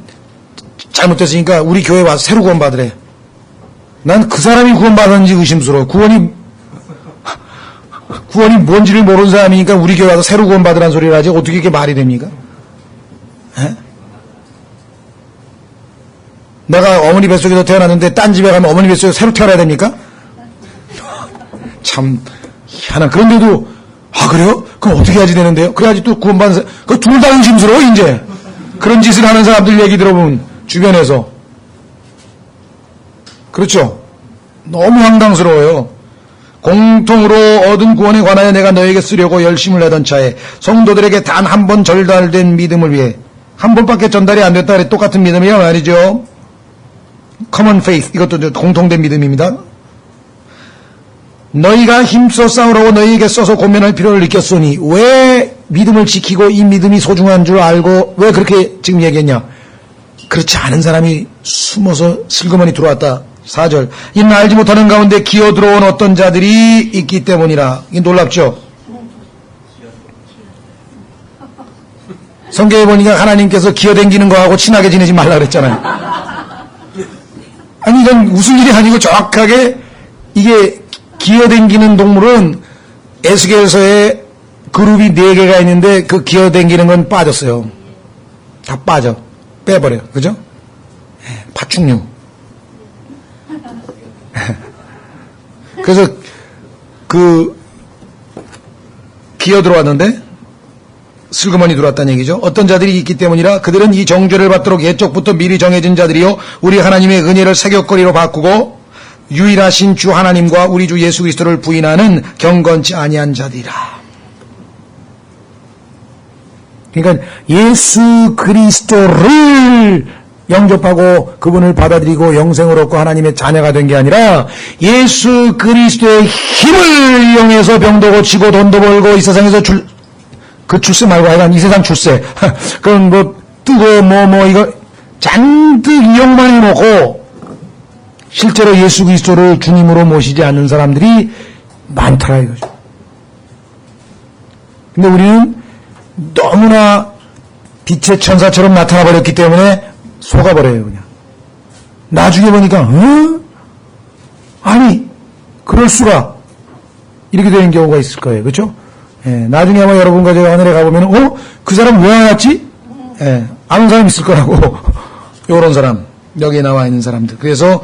잘못됐으니까 우리 교회에 와서 새로 구원받으래. 난 그 사람이 구원받았는지 의심스러워. 구원이 뭔지를 모르는 사람이니까 우리 교회 와서 새로 구원받으라는 소리를 하지 어떻게 이게 말이 됩니까? 에? 내가 어머니 뱃속에서 태어났는데 딴 집에 가면 어머니 뱃속에서 새로 태어나야 됩니까? 참 희한한. 그런데도 그래요? 그럼 어떻게 해야지 되는데요? 그래야지 또 구원받는 사람. 그 둘 다 의심스러워 이제. 그런 짓을 하는 사람들 얘기 들어보면 주변에서. 그렇죠? 너무 황당스러워요. 공통으로 얻은 구원에 관하여 내가 너에게 쓰려고 열심을 내던 차에 성도들에게 단 한 번 전달된 믿음을 위해, 한 번밖에 전달이 안 됐다 그래. 똑같은 믿음이야 말이죠. common faith, 이것도 공통된 믿음입니다. 너희가 힘써 싸우라고 너희에게 써서 고면할 필요를 느꼈으니, 왜 믿음을 지키고 이 믿음이 소중한 줄 알고 왜 그렇게 지금 얘기했냐? 그렇지 않은 사람이 숨어서 슬그머니 들어왔다. 4절. 이는 알지 못하는 가운데 기어 들어온 어떤 자들이 있기 때문이라. 이게 놀랍죠? 성경에 보니까 하나님께서 기어댕기는 거하고 친하게 지내지 말라 그랬잖아요. 아니 이건 웃을 일이 아니고 정확하게 이게 기어댕기는 동물은 에스겔서에 그룹이 4개가 있는데 그 기어댕기는 건 빠졌어요. 다 빠져. 빼버려요. 그죠? 파충류. 그래서 기어 들어왔는데 슬그머니 들어왔다는 얘기죠. 어떤 자들이 있기 때문이라 그들은 이 정죄를 받도록 옛적부터 미리 정해진 자들이요 우리 하나님의 은혜를 새겼거리로 바꾸고 유일하신 주 하나님과 우리 주 예수 그리스도를 부인하는 경건치 아니한 자들이라. 그러니까 예수 그리스도를 영접하고 그분을 받아들이고 영생을 얻고 하나님의 자녀가 된 게 아니라 예수 그리스도의 힘을 이용해서 병도 고치고 돈도 벌고 이 세상에서 출세 말고 하여간 이 세상 출세 그건 뭐 뜨고 이거 잔뜩 이용만 해놓고 실제로 예수 그리스도를 주님으로 모시지 않는 사람들이 많더라 이거죠. 근데 우리는 너무나 빛의 천사처럼 나타나 버렸기 때문에 속아버려요 그냥. 나중에 보니까 아니 그럴 수가 이렇게 되는 경우가 있을 거예요. 그렇죠? 예, 나중에 아마 여러분과 제가 하늘에 가보면 그 사람 왜 안 왔지? 예, 아는 사람 있을 거라고. 요런 사람 여기에 나와 있는 사람들. 그래서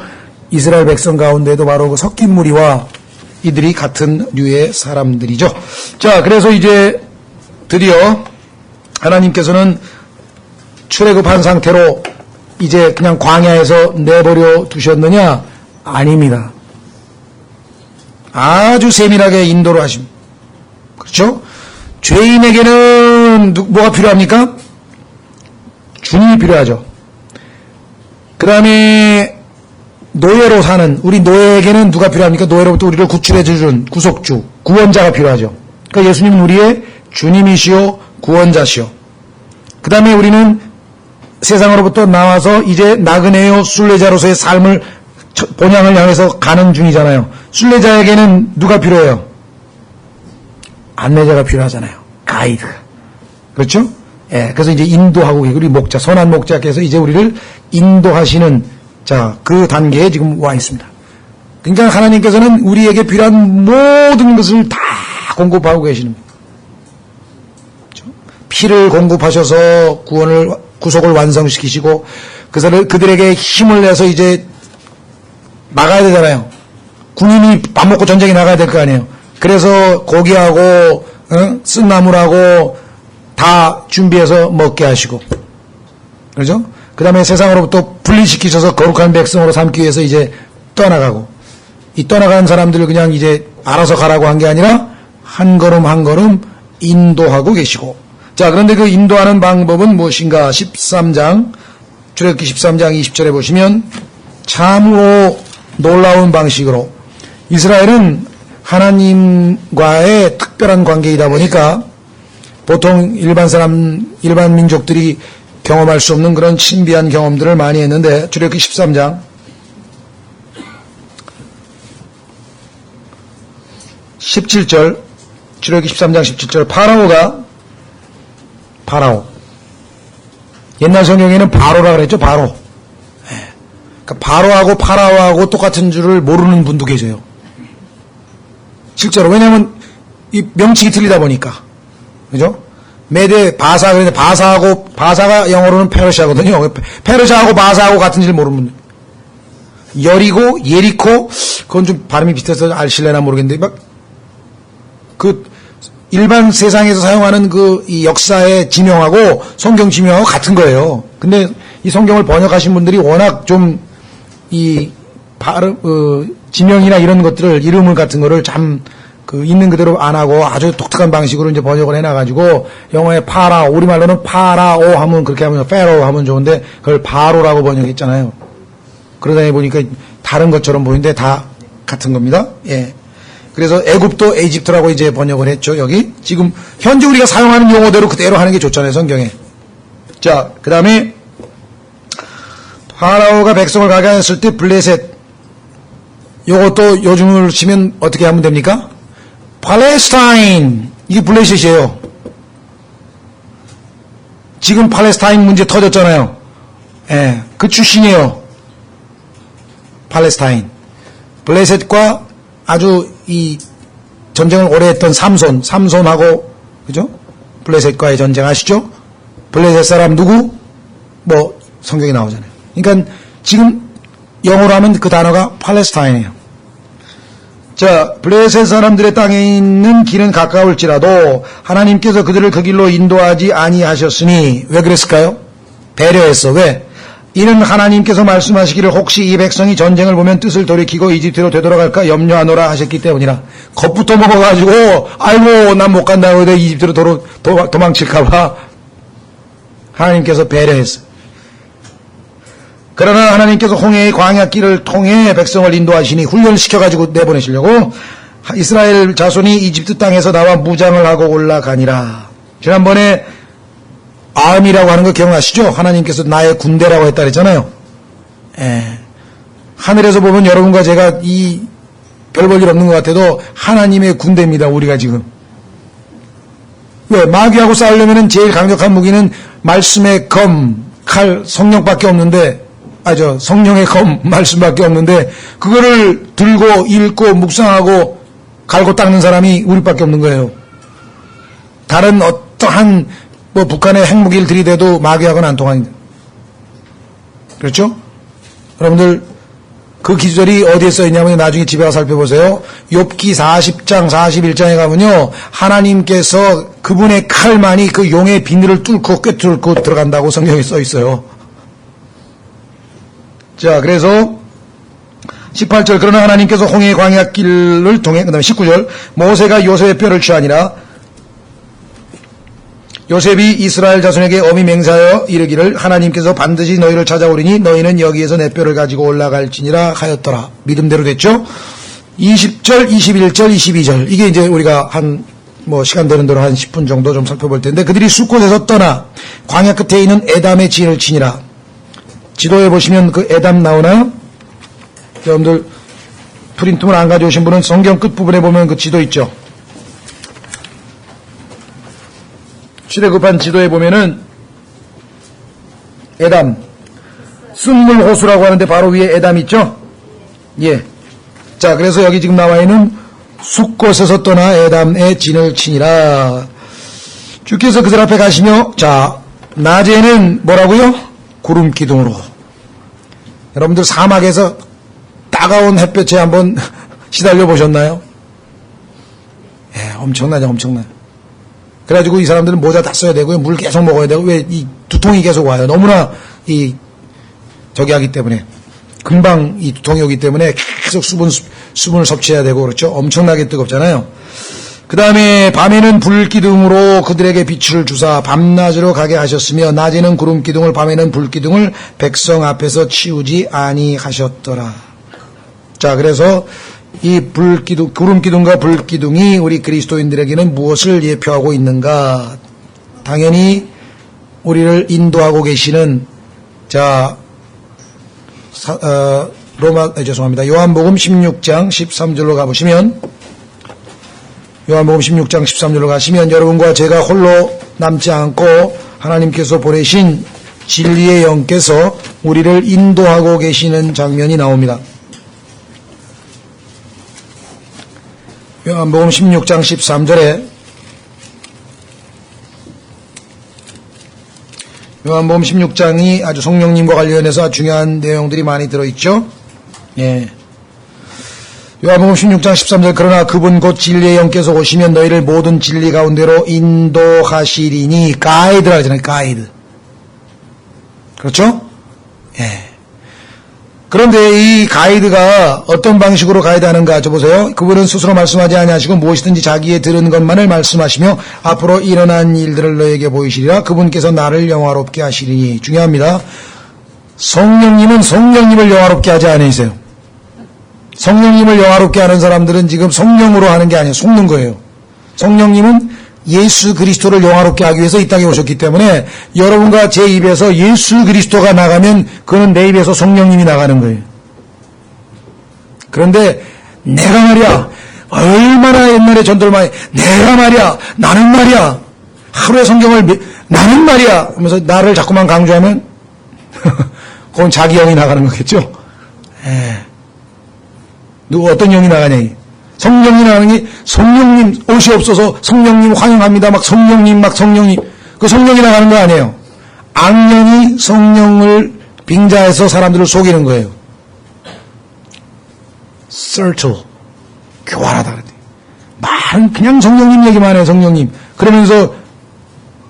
이스라엘 백성 가운데도 바로 그 섞인 무리와 이들이 같은 류의 사람들이죠. 자, 그래서 이제 드디어 하나님께서는 출애굽한 상태로 이제 그냥 광야에서 내버려 두셨느냐? 아닙니다. 아주 세밀하게 인도를 하십니다. 그렇죠? 죄인에게는 뭐가 필요합니까? 주님이 필요하죠. 그 다음에 노예로 사는 우리 노예에게는 누가 필요합니까? 노예로부터 우리를 구출해 주는 구속주, 구원자가 필요하죠. 그러니까 예수님은 우리의 주님이시오, 구원자시오. 그 다음에 우리는 세상으로부터 나와서 이제 나그네요 순례자로서의 삶을 본향을 향해서 가는 중이잖아요. 순례자에게는 누가 필요해요? 안내자가 필요하잖아요. 가이드. 그렇죠? 예, 그래서 이제 인도하고 우리 목자, 선한 목자께서 이제 우리를 인도하시는 그 단계에 지금 와 있습니다. 그러니까 하나님께서는 우리에게 필요한 모든 것을 다 공급하고 계시는 거예요. 그렇죠? 피를 공급하셔서 구속을 완성시키시고 그들에게 힘을 내서 이제 나가야 되잖아요. 군인이 밥 먹고 전쟁에 나가야 될 거 아니에요. 그래서 고기하고 쓴나물하고 다 준비해서 먹게 하시고 그렇죠? 그 다음에 세상으로부터 분리시키셔서 거룩한 백성으로 삼기 위해서 이제 떠나가고 이 떠나가는 사람들을 그냥 이제 알아서 가라고 한 게 아니라 한 걸음 한 걸음 인도하고 계시고 자 그런데 그 인도하는 방법은 무엇인가 13장 출애굽기 13장 20절에 보시면 참으로 놀라운 방식으로 이스라엘은 하나님과의 특별한 관계이다 보니까 보통 일반 민족들이 경험할 수 없는 그런 신비한 경험들을 많이 했는데 출애굽기 13장 17절 출애굽기 13장 17절 파라오 옛날 성경에는 바로라 그랬죠. 바로 그러니까 바로하고 파라오하고 똑같은 줄을 모르는 분도 계세요. 실제로 왜냐하면 이 명칭이 틀리다 보니까 그죠? 메대 바사 그런데 바사가 영어로는 페르시아거든요. 페르시아하고 바사하고 같은 줄 모르는 분들. 여리고 예리코 그건 좀 발음이 비슷해서 알실래나 모르겠는데 막 그 일반 세상에서 사용하는 이 역사의 지명하고 성경 지명하고 같은 거예요. 근데 이 성경을 번역하신 분들이 워낙 좀 이 발음 지명이나 이런 것들을 이름을 같은 거를 참 있는 그대로 안 하고 아주 독특한 방식으로 이제 번역을 해놔가지고 영어에 파라오 우리말로는 파라오 하면 그렇게 하면 페로 하면 좋은데 그걸 바로라고 번역했잖아요. 그러다 보니까 다른 것처럼 보이는데 다 같은 겁니다. 예. 그래서 애굽도 에집트라고 이제 번역을 했죠. 여기 지금 현재 우리가 사용하는 용어대로 그대로 하는 게 좋잖아요. 성경에. 자, 그 다음에 파라오가 백성을 가게 했을 때 블레셋 요것도 요즘으로 치면 어떻게 하면 됩니까? 팔레스타인 이게 블레셋이에요. 지금 팔레스타인 문제 터졌잖아요. 예, 그 출신이에요. 팔레스타인 블레셋과 아주 이 전쟁을 오래 했던 삼손하고 그죠? 블레셋과의 전쟁 아시죠? 블레셋 사람 누구? 뭐 성경에 나오잖아요. 그러니까 지금 영어로 하면 그 단어가 팔레스타인이에요. 자, 블레셋 사람들의 땅에 있는 길은 가까울지라도 하나님께서 그들을 그 길로 인도하지 아니하셨으니 왜 그랬을까요? 배려했어. 왜? 이는 하나님께서 말씀하시기를 혹시 이 백성이 전쟁을 보면 뜻을 돌이키고 이집트로 되돌아갈까 염려하노라 하셨기 때문이라. 겁부터 먹어가지고 아이고 난 못 간다고 해도 이집트로 도망칠까봐 하나님께서 배려했어. 그러나 하나님께서 홍해의 광야길을 통해 백성을 인도하시니 훈련시켜가지고 내보내시려고 이스라엘 자손이 이집트 땅에서 나와 무장을 하고 올라가니라. 지난번에 아음이라고 하는 거 기억나시죠? 하나님께서 나의 군대라고 했다 그랬잖아요. 하늘에서 보면 여러분과 제가 별 볼 일 없는 것 같아도 하나님의 군대입니다. 우리가 지금. 왜? 마귀하고 싸우려면 제일 강력한 무기는 말씀의 검, 칼, 성령밖에 없는데 성령의 검, 말씀밖에 없는데 그거를 들고 읽고 묵상하고 갈고 닦는 사람이 우리밖에 없는 거예요. 다른 어떠한 북한의 핵무기를 들이대도 마귀하고는 안 통합니다. 그렇죠? 여러분들 그 기절이 어디에 써있냐면 나중에 집에 가서 살펴보세요. 욥기 40장 41장에 가면요 하나님께서 그분의 칼만이 그 용의 비늘을 뚫고 꿰뚫고 들어간다고 성경에 써있어요. 자, 그래서 18절 그러나 하나님께서 홍해의 광야길을 통해 그 다음에 19절 모세가 요셉의 뼈를 취하니라. 요셉이 이스라엘 자손에게 엄히 맹세하여 이르기를 하나님께서 반드시 너희를 찾아오리니 너희는 여기에서 내 뼈를 가지고 올라갈지니라 하였더라. 믿음대로 됐죠? 20절, 21절, 22절 이게 이제 우리가 시간 되는 대로 한 10분 정도 좀 살펴볼 텐데 그들이 숫곳에서 떠나 광야 끝에 있는 에담의 진을 치니라. 지도에 보시면 그 에담 나오나요? 여러분들 프린트물 안 가져오신 분은 성경 끝부분에 보면 그 지도 있죠? 출애굽한 지도에 보면은 에담 쓴물 호수라고 하는데 바로 위에 에담 있죠? 예. 자, 그래서 여기 지금 나와 있는 숫곳에서 떠나 에담의 진을 치니라. 주께서 그들 앞에 가시며 자, 낮에는 뭐라고요? 구름 기둥으로. 여러분들 사막에서 따가운 햇볕에 한번 시달려 보셨나요? 예, 엄청나죠, 엄청나요. 그래가지고 이 사람들은 모자 다 써야 되고요. 물 계속 먹어야 되고, 왜 이 두통이 계속 와요. 너무나 저기 하기 때문에. 금방 이 두통이 오기 때문에 계속 수분을 섭취해야 되고, 그렇죠? 엄청나게 뜨겁잖아요. 그 다음에 밤에는 불기둥으로 그들에게 빛을 주사 밤낮으로 가게 하셨으며 낮에는 구름기둥을 밤에는 불기둥을 백성 앞에서 치우지 아니하셨더라. 자, 그래서 이 구름기둥과 불기둥이 우리 그리스도인들에게는 무엇을 예표하고 있는가? 당연히 우리를 인도하고 계시는 요한복음 16장 13절로 가보시면 요한복음 16장 13절로 가시면 여러분과 제가 홀로 남지 않고 하나님께서 보내신 진리의 영께서 우리를 인도하고 계시는 장면이 나옵니다. 요한복음 16장 13절에 요한복음 16장이 아주 성령님과 관련해서 중요한 내용들이 많이 들어있죠. 예. 요한복음 16장 13절 그러나 그분 곧 진리의 영께서 오시면 너희를 모든 진리 가운데로 인도하시리니 가이드라 하잖아요. 가이드. 그렇죠? 예. 그런데 이 가이드가 어떤 방식으로 가이드하는가 보세요. 그분은 스스로 말씀하지 아니하시고 무엇이든지 자기의 들은 것만을 말씀하시며 앞으로 일어난 일들을 너에게 보이시리라. 그분께서 나를 영화롭게 하시리니. 중요합니다. 성령님은 성령님을 영화롭게 하지 않으세요. 성령님을 영화롭게 하는 사람들은 지금 성령으로 하는 게 아니에요. 속는 거예요. 성령님은 예수 그리스도를 영화롭게 하기 위해서 이 땅에 오셨기 때문에 여러분과 제 입에서 예수 그리스도가 나가면 그는 내 입에서 성령님이 나가는 거예요. 그런데 내가 말이야 얼마나 옛날에 전도를 내가 말이야 나는 말이야 하루에 성경을 나는 말이야 하면서 나를 자꾸만 강조하면 그건 자기 영이 나가는 거겠죠. 누구 어떤 영이 나가냐. 성령이 나가는 게 성령님 옷이 없어서 성령님 환영합니다. 막 성령님 그 성령이 나가는 거 아니에요. 악령이 성령을 빙자해서 사람들을 속이는 거예요. Circle. 교활하다 그랬대. 말은 그냥 성령님 얘기만 해, 성령님. 그러면서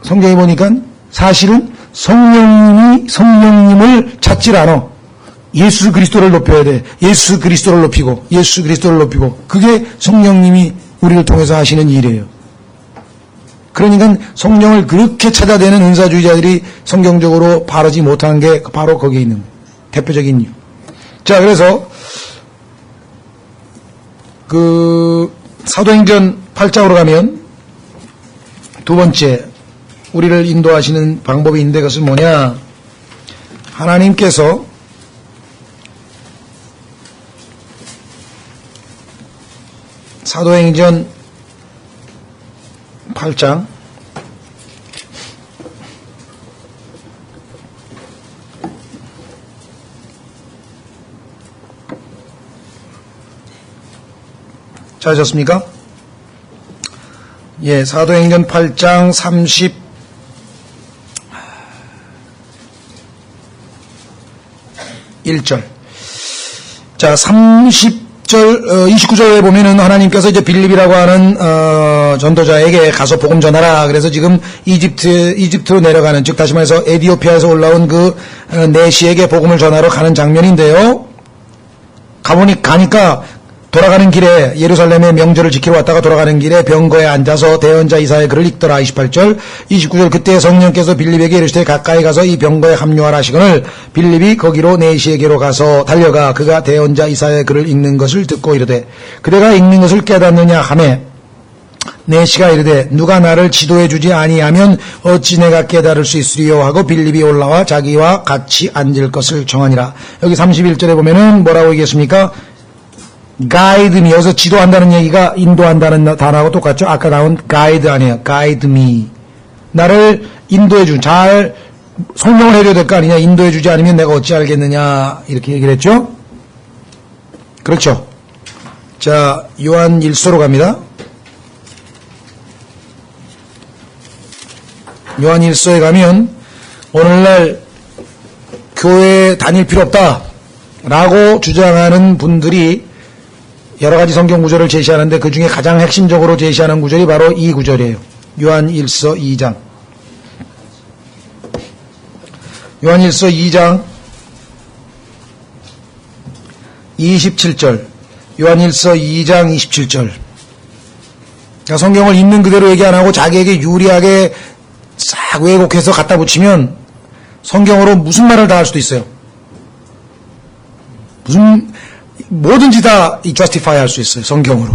성경에 보니까 사실은 성령님을 찾질 않아. 예수 그리스도를 높여야 돼. 예수 그리스도를 높이고, 예수 그리스도를 높이고. 그게 성령님이 우리를 통해서 하시는 일이에요. 그러니까 성령을 그렇게 찾아대는 은사주의자들이 성경적으로 바르지 못하는 게 바로 거기에 있는 거예요. 대표적인 이유. 자, 그래서 사도행전 8장으로 가면 두 번째 우리를 인도하시는 방법이 있는데 그것은 뭐냐? 하나님께서 사도행전 8장 찾으셨습니까? 예, 사도행전 8장 31절. 자, 29절에 보면은 하나님께서 이제 빌립이라고 하는, 전도자에게 가서 복음 전하라. 그래서 지금 이집트로 내려가는, 즉, 다시 말해서 에티오피아에서 올라온 네시에게 복음을 전하러 가는 장면인데요. 가니까 돌아가는 길에 예루살렘의 명절을 지키러 왔다가 돌아가는 길에 병거에 앉아서 대언자 이사야의 글을 읽더라. 28절, 29절. 그때 성령께서 빌립에게 이르시되 가까이 가서 이 병거에 합류하라 하시거늘 빌립이 거기로 네시에게로 가서 달려가 그가 대언자 이사야의 글을 읽는 것을 듣고 이르되 그대가 읽는 것을 깨닫느냐 하매 네시가 이르되 누가 나를 지도해 주지 아니하면 어찌 내가 깨달을 수 있으리요 하고 빌립이 올라와 자기와 같이 앉을 것을 정하니라. 여기 31절에 보면은 뭐라고 얘기했습니까? guide me. 여기서 지도한다는 얘기가 인도한다는 단어하고 똑같죠? 아까 나온 guide 아니에요. guide me. 나를 인도해준, 잘 설명을 해줘야 될 거 아니냐. 인도해주지 않으면 내가 어찌 알겠느냐. 이렇게 얘기를 했죠? 그렇죠. 자, 요한 1서로 갑니다. 요한 1서에 가면 오늘날 교회에 다닐 필요 없다 라고 주장하는 분들이 여러 가지 성경 구절을 제시하는데 그 중에 가장 핵심적으로 제시하는 구절이 바로 이 구절이에요. 요한 1서 2장. 요한 1서 2장 27절. 요한 1서 2장 27절. 그러니까 성경을 있는 그대로 얘기 안 하고 자기에게 유리하게 싹 왜곡해서 갖다 붙이면 성경으로 무슨 말을 다 할 수도 있어요. 뭐든지 다 justify 할 수 있어요. 성경으로.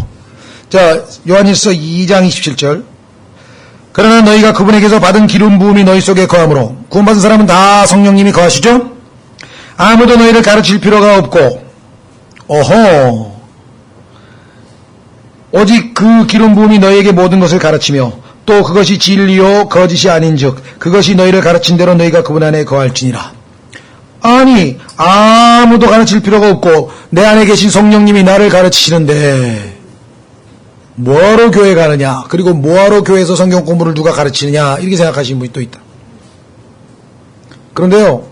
자, 요한일서 2장 27절. 그러나 너희가 그분에게서 받은 기름 부음이 너희 속에 거함으로. 구원받은 사람은 다 성령님이 거하시죠? 아무도 너희를 가르칠 필요가 없고 오직 그 기름 부음이 너희에게 모든 것을 가르치며 또 그것이 진리요 거짓이 아닌즉 그것이 너희를 가르친 대로 너희가 그분 안에 거할지니라. 아니, 아무도 가르칠 필요가 없고 내 안에 계신 성령님이 나를 가르치시는데 뭐하러 교회 가느냐, 그리고 뭐하러 교회에서 성경 공부를 누가 가르치느냐, 이렇게 생각하시는 분이 또 있다. 그런데요,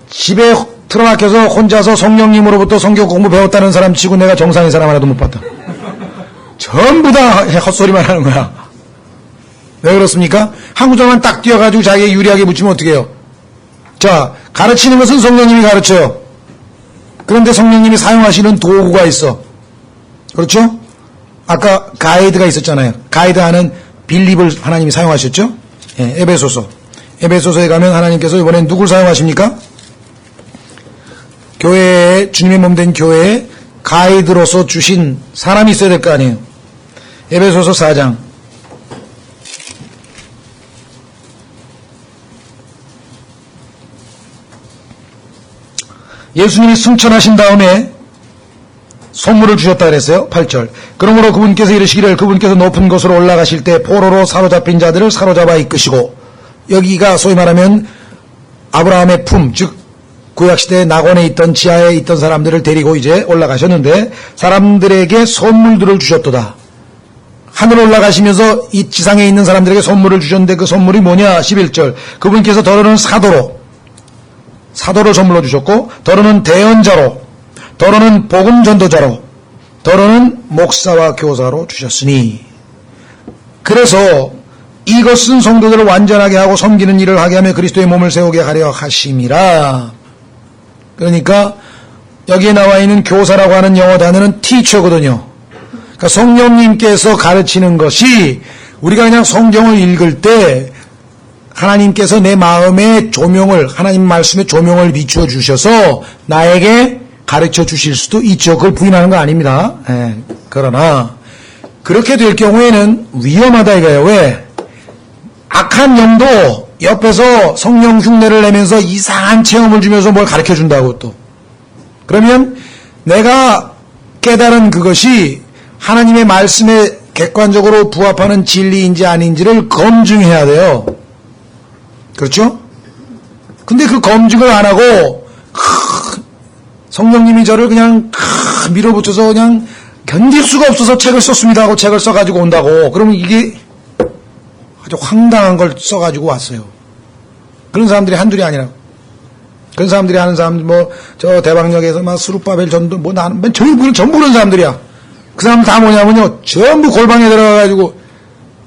집에 틀어박혀서 혼자서 성령님으로부터 성경 공부 배웠다는 사람 치고 내가 정상인 사람 하나도 못 봤다. 전부 다 헛소리만 하는 거야. 왜 그렇습니까? 한 구절만 딱 띄어가지고 자기에 유리하게 붙이면 어떻게 해요? 자, 가르치는 것은 성령님이 가르쳐요. 그런데 성령님이 사용하시는 도구가 있어. 그렇죠? 아까 가이드가 있었잖아요. 가이드하는 빌립을 하나님이 사용하셨죠? 예, 에베소서. 에베소서에 가면 하나님께서 이번엔 누굴 사용하십니까? 교회에, 주님의 몸 된 교회에 가이드로서 주신 사람이 있어야 될 거 아니에요. 에베소서 4장. 예수님이 승천하신 다음에 선물을 주셨다 그랬어요. 8절. 그러므로 그분께서 이르시기를 그분께서 높은 곳으로 올라가실 때 포로로 사로잡힌 자들을 사로잡아 이끄시고, 여기가 소위 말하면 아브라함의 품, 즉 구약시대 낙원에 있던 지하에 있던 사람들을 데리고 이제 올라가셨는데 사람들에게 선물들을 주셨도다. 하늘 올라가시면서 이 지상에 있는 사람들에게 선물을 주셨는데 그 선물이 뭐냐? 11절. 그분께서 더러는 사도를 선물로 주셨고, 더러는 대언자로, 더러는 복음 전도자로, 더러는 목사와 교사로 주셨으니. 그래서 이것은 성도들을 완전하게 하고 섬기는 일을 하게 하며 그리스도의 몸을 세우게 하려 하심이라. 그러니까 여기에 나와 있는 교사라고 하는 영어 단어는 teacher거든요. 그러니까 성령님께서 가르치는 것이 우리가 그냥 성경을 읽을 때 하나님께서 내 마음에 조명을, 하나님 말씀에 조명을 비추어 주셔서 나에게 가르쳐 주실 수도 있죠. 그걸 부인하는 거 아닙니다. 그러나 그렇게 될 경우에는 위험하다 이거예요. 왜? 악한 영도 옆에서 성령 흉내를 내면서 이상한 체험을 주면서 뭘 가르쳐 준다고 또. 그러면 내가 깨달은 그것이 하나님의 말씀에 객관적으로 부합하는 진리인지 아닌지를 검증해야 돼요. 그렇죠? 근데 그 검증을 안 하고 성령님이 저를 그냥 밀어붙여서 그냥 견딜 수가 없어서 책을 썼습니다 하고 책을 써가지고 온다고. 그러면 이게 아주 황당한 걸 써가지고 왔어요. 그런 사람들이 한둘이 아니라. 그런 사람들이 하는 사람들 저 대방역에서 막 수루바벨 전도 나는 전부 그런 사람들이야. 그 사람 다 뭐냐면요, 전부 골방에 들어가가지고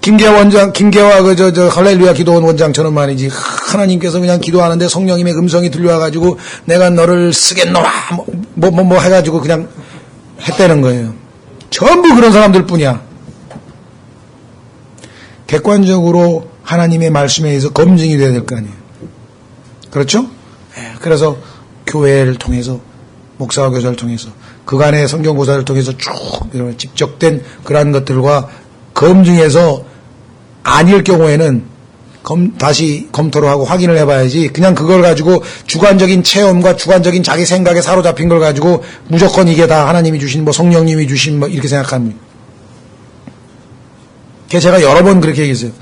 김계화 저 할렐루야 기도원 원장처럼 말이지. 하나님께서 그냥 기도하는데 성령님의 음성이 들려와가지고 내가 너를 쓰겠노라 뭐 해가지고 그냥 했다는 거예요. 전부 그런 사람들 뿐이야. 객관적으로 하나님의 말씀에 의해서 검증이 돼야 될 거 아니에요. 그렇죠? 그래서 교회를 통해서 목사와 교사를 통해서 그간의 성경고사를 통해서 쭉 집적된 그러한 것들과 검증해서 아닐 경우에는 다시 검토를 하고 확인을 해봐야지. 그냥 그걸 가지고 주관적인 체험과 주관적인 자기 생각에 사로잡힌 걸 가지고 무조건 이게 다 하나님이 주신 성령님이 주신 이렇게 생각합니다. 제가 여러 번 그렇게 얘기했어요.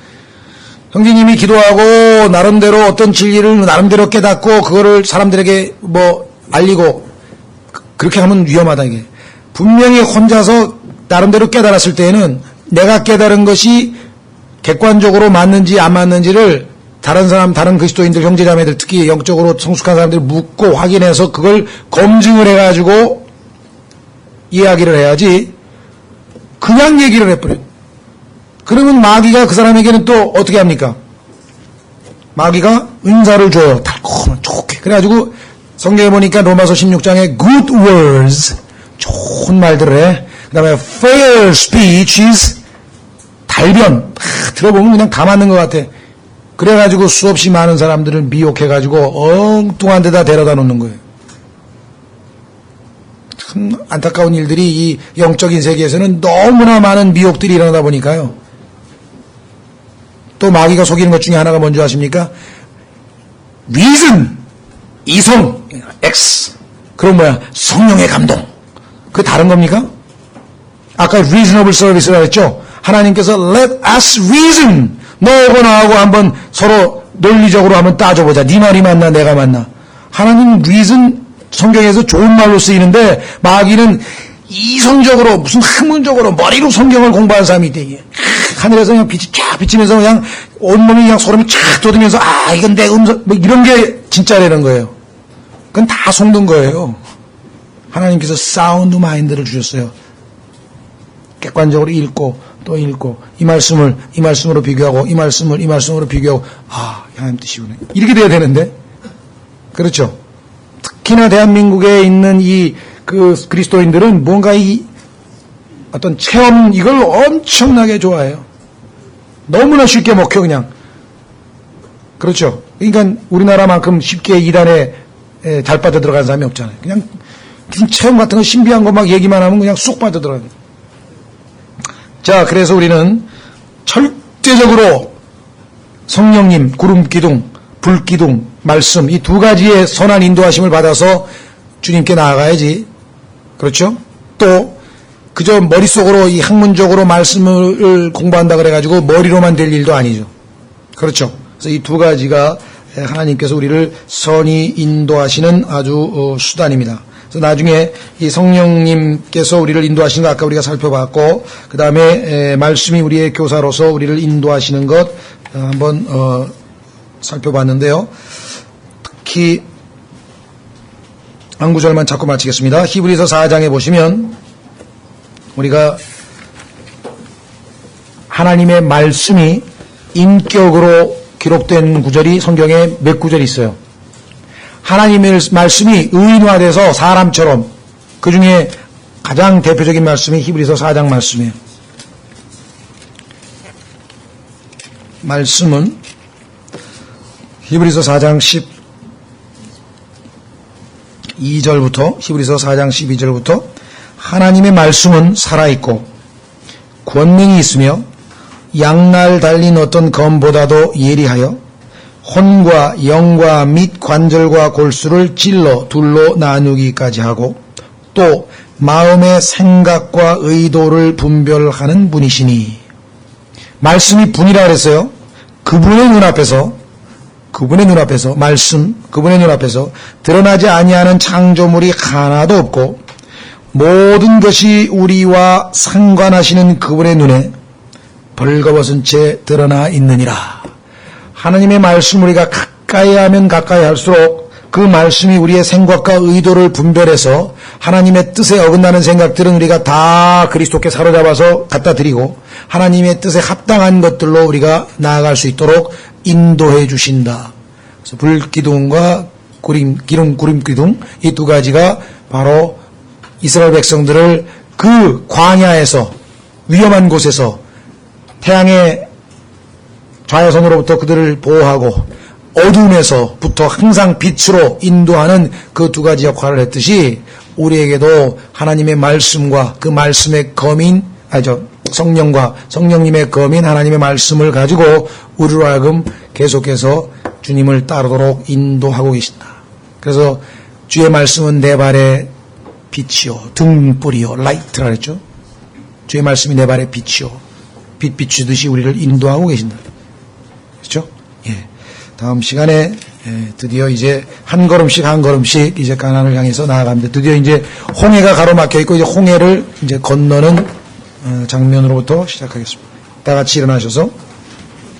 형제님이 기도하고 나름대로 어떤 진리를 나름대로 깨닫고 그거를 사람들에게 알리고 그렇게 하면 위험하다 이게. 분명히 혼자서 나름대로 깨달았을 때에는 내가 깨달은 것이 객관적으로 맞는지 안 맞는지를 다른 그리스도인들 형제자매들 특히 영적으로 성숙한 사람들이 묻고 확인해서 그걸 검증을 해가지고 이야기를 해야지 그냥 얘기를 해버려요. 그러면 마귀가 그 사람에게는 또 어떻게 합니까? 마귀가 은사를 줘요. 달콤한 좋게. 그래가지고 성경에 보니까 로마서 16장에 good words, 좋은 말들을 해. 그 다음에 fair speech is 달변. 들어보면 그냥 다 맞는 것 같아. 그래가지고 수없이 많은 사람들을 미혹해가지고 엉뚱한 데다 데려다 놓는 거예요. 참 안타까운 일들이 이 영적인 세계에서는 너무나 많은 미혹들이 일어나다 보니까요. 또 마귀가 속이는 것 중에 하나가 뭔지 아십니까? reason, 이성, X. 그럼 뭐야? 성령의 감동. 그게 다른 겁니까? 아까 reasonable service라고 했죠? 하나님께서 let us reason. 너하고 나하고 한번 서로 논리적으로 한번 따져보자. 네 말이 맞나 내가 맞나. 하나님 reason 성경에서 좋은 말로 쓰이는데 마귀는 이성적으로 무슨 학문적으로 머리로 성경을 공부하는 사람이 있대. 하늘에서 그냥 빛이 쫙 비치면서 그냥 온몸이 그냥 소름이 쫙 돋으면서 이건 내 음성 이런 게 진짜라는 거예요. 그건 다 속는 거예요. 하나님께서 사운드 마인드를 주셨어요. 객관적으로 읽고 또 읽고 이 말씀으로 비교하고 이 말씀으로 비교하고 하나님 뜻이구나. 이렇게 돼야 되는데 그렇죠. 특히나 대한민국에 있는 그 그리스도인들은 뭔가 이 어떤 체험 이걸 엄청나게 좋아해요. 너무나 쉽게 먹혀 그냥. 그렇죠. 그러니까 우리나라만큼 쉽게 이단에 잘 빠져들어간 사람이 없잖아요. 그냥 무슨 체험 같은 거 신비한 거 막 얘기만 하면 그냥 쑥 빠져들어가요. 자, 그래서 우리는 절대적으로 성령님, 구름기둥, 불기둥, 말씀 이 두 가지의 선한 인도하심을 받아서 주님께 나아가야지. 그렇죠? 또 그저 머릿속으로 이 학문적으로 말씀을 공부한다 그래가지고 머리로만 될 일도 아니죠. 그렇죠? 그래서 이 두 가지가 하나님께서 우리를 선히 인도하시는 아주 수단입니다. 그래서 나중에 이 성령님께서 우리를 인도하시는 거 아까 우리가 살펴봤고 그 다음에 말씀이 우리의 교사로서 우리를 인도하시는 것 한번 살펴봤는데요. 특히 한 구절만 찾고 마치겠습니다. 히브리서 4장에 보시면 우리가 하나님의 말씀이 인격으로 기록된 구절이 성경에 몇 구절이 있어요. 하나님의 말씀이 의인화돼서 사람처럼, 그 중에 가장 대표적인 말씀이 히브리서 4장 말씀이에요. 말씀은 히브리서 4장 12절부터 히브리서 4장 12절부터 하나님의 말씀은 살아있고 권능이 있으며 양날 달린 어떤 검보다도 예리하여 혼과 영과 및 관절과 골수를 찔러 둘로 나누기까지 하고 또 마음의 생각과 의도를 분별하는 분이시니, 말씀이 분이라 그랬어요. 그분의 눈앞에서 그분의 눈앞에서 드러나지 아니하는 창조물이 하나도 없고 모든 것이 우리와 상관하시는 그분의 눈에 벌거벗은 채 드러나 있느니라. 하나님의 말씀을 우리가 가까이 하면 가까이 할수록 그 말씀이 우리의 생각과 의도를 분별해서 하나님의 뜻에 어긋나는 생각들은 우리가 다 그리스도께 사로잡아서 갖다 드리고 하나님의 뜻에 합당한 것들로 우리가 나아갈 수 있도록 인도해 주신다. 그래서 불기둥과 구름기둥, 이 두 가지가 바로 이스라엘 백성들을 그 광야에서, 위험한 곳에서 태양의 좌회선으로부터 그들을 보호하고 어둠에서부터 항상 빛으로 인도하는 그 두 가지 역할을 했듯이 우리에게도 하나님의 말씀과 그 말씀의 검인, 성령과 성령님의 검인 하나님의 말씀을 가지고 우리로 하여금 계속해서 주님을 따르도록 인도하고 계신다. 그래서 주의 말씀은 내 발의 빛이요 등불이요, 라이트라 그랬죠. 주의 말씀이 내 발의 빛이요, 빛 비추듯이 우리를 인도하고 계신다. 그렇죠? 예. 다음 시간에 드디어 이제 한 걸음씩 이제 가나안을 향해서 나아갑니다. 드디어 이제 홍해가 가로막혀 있고 이제 홍해를 이제 건너는 장면으로부터 시작하겠습니다. 다 같이 일어나셔서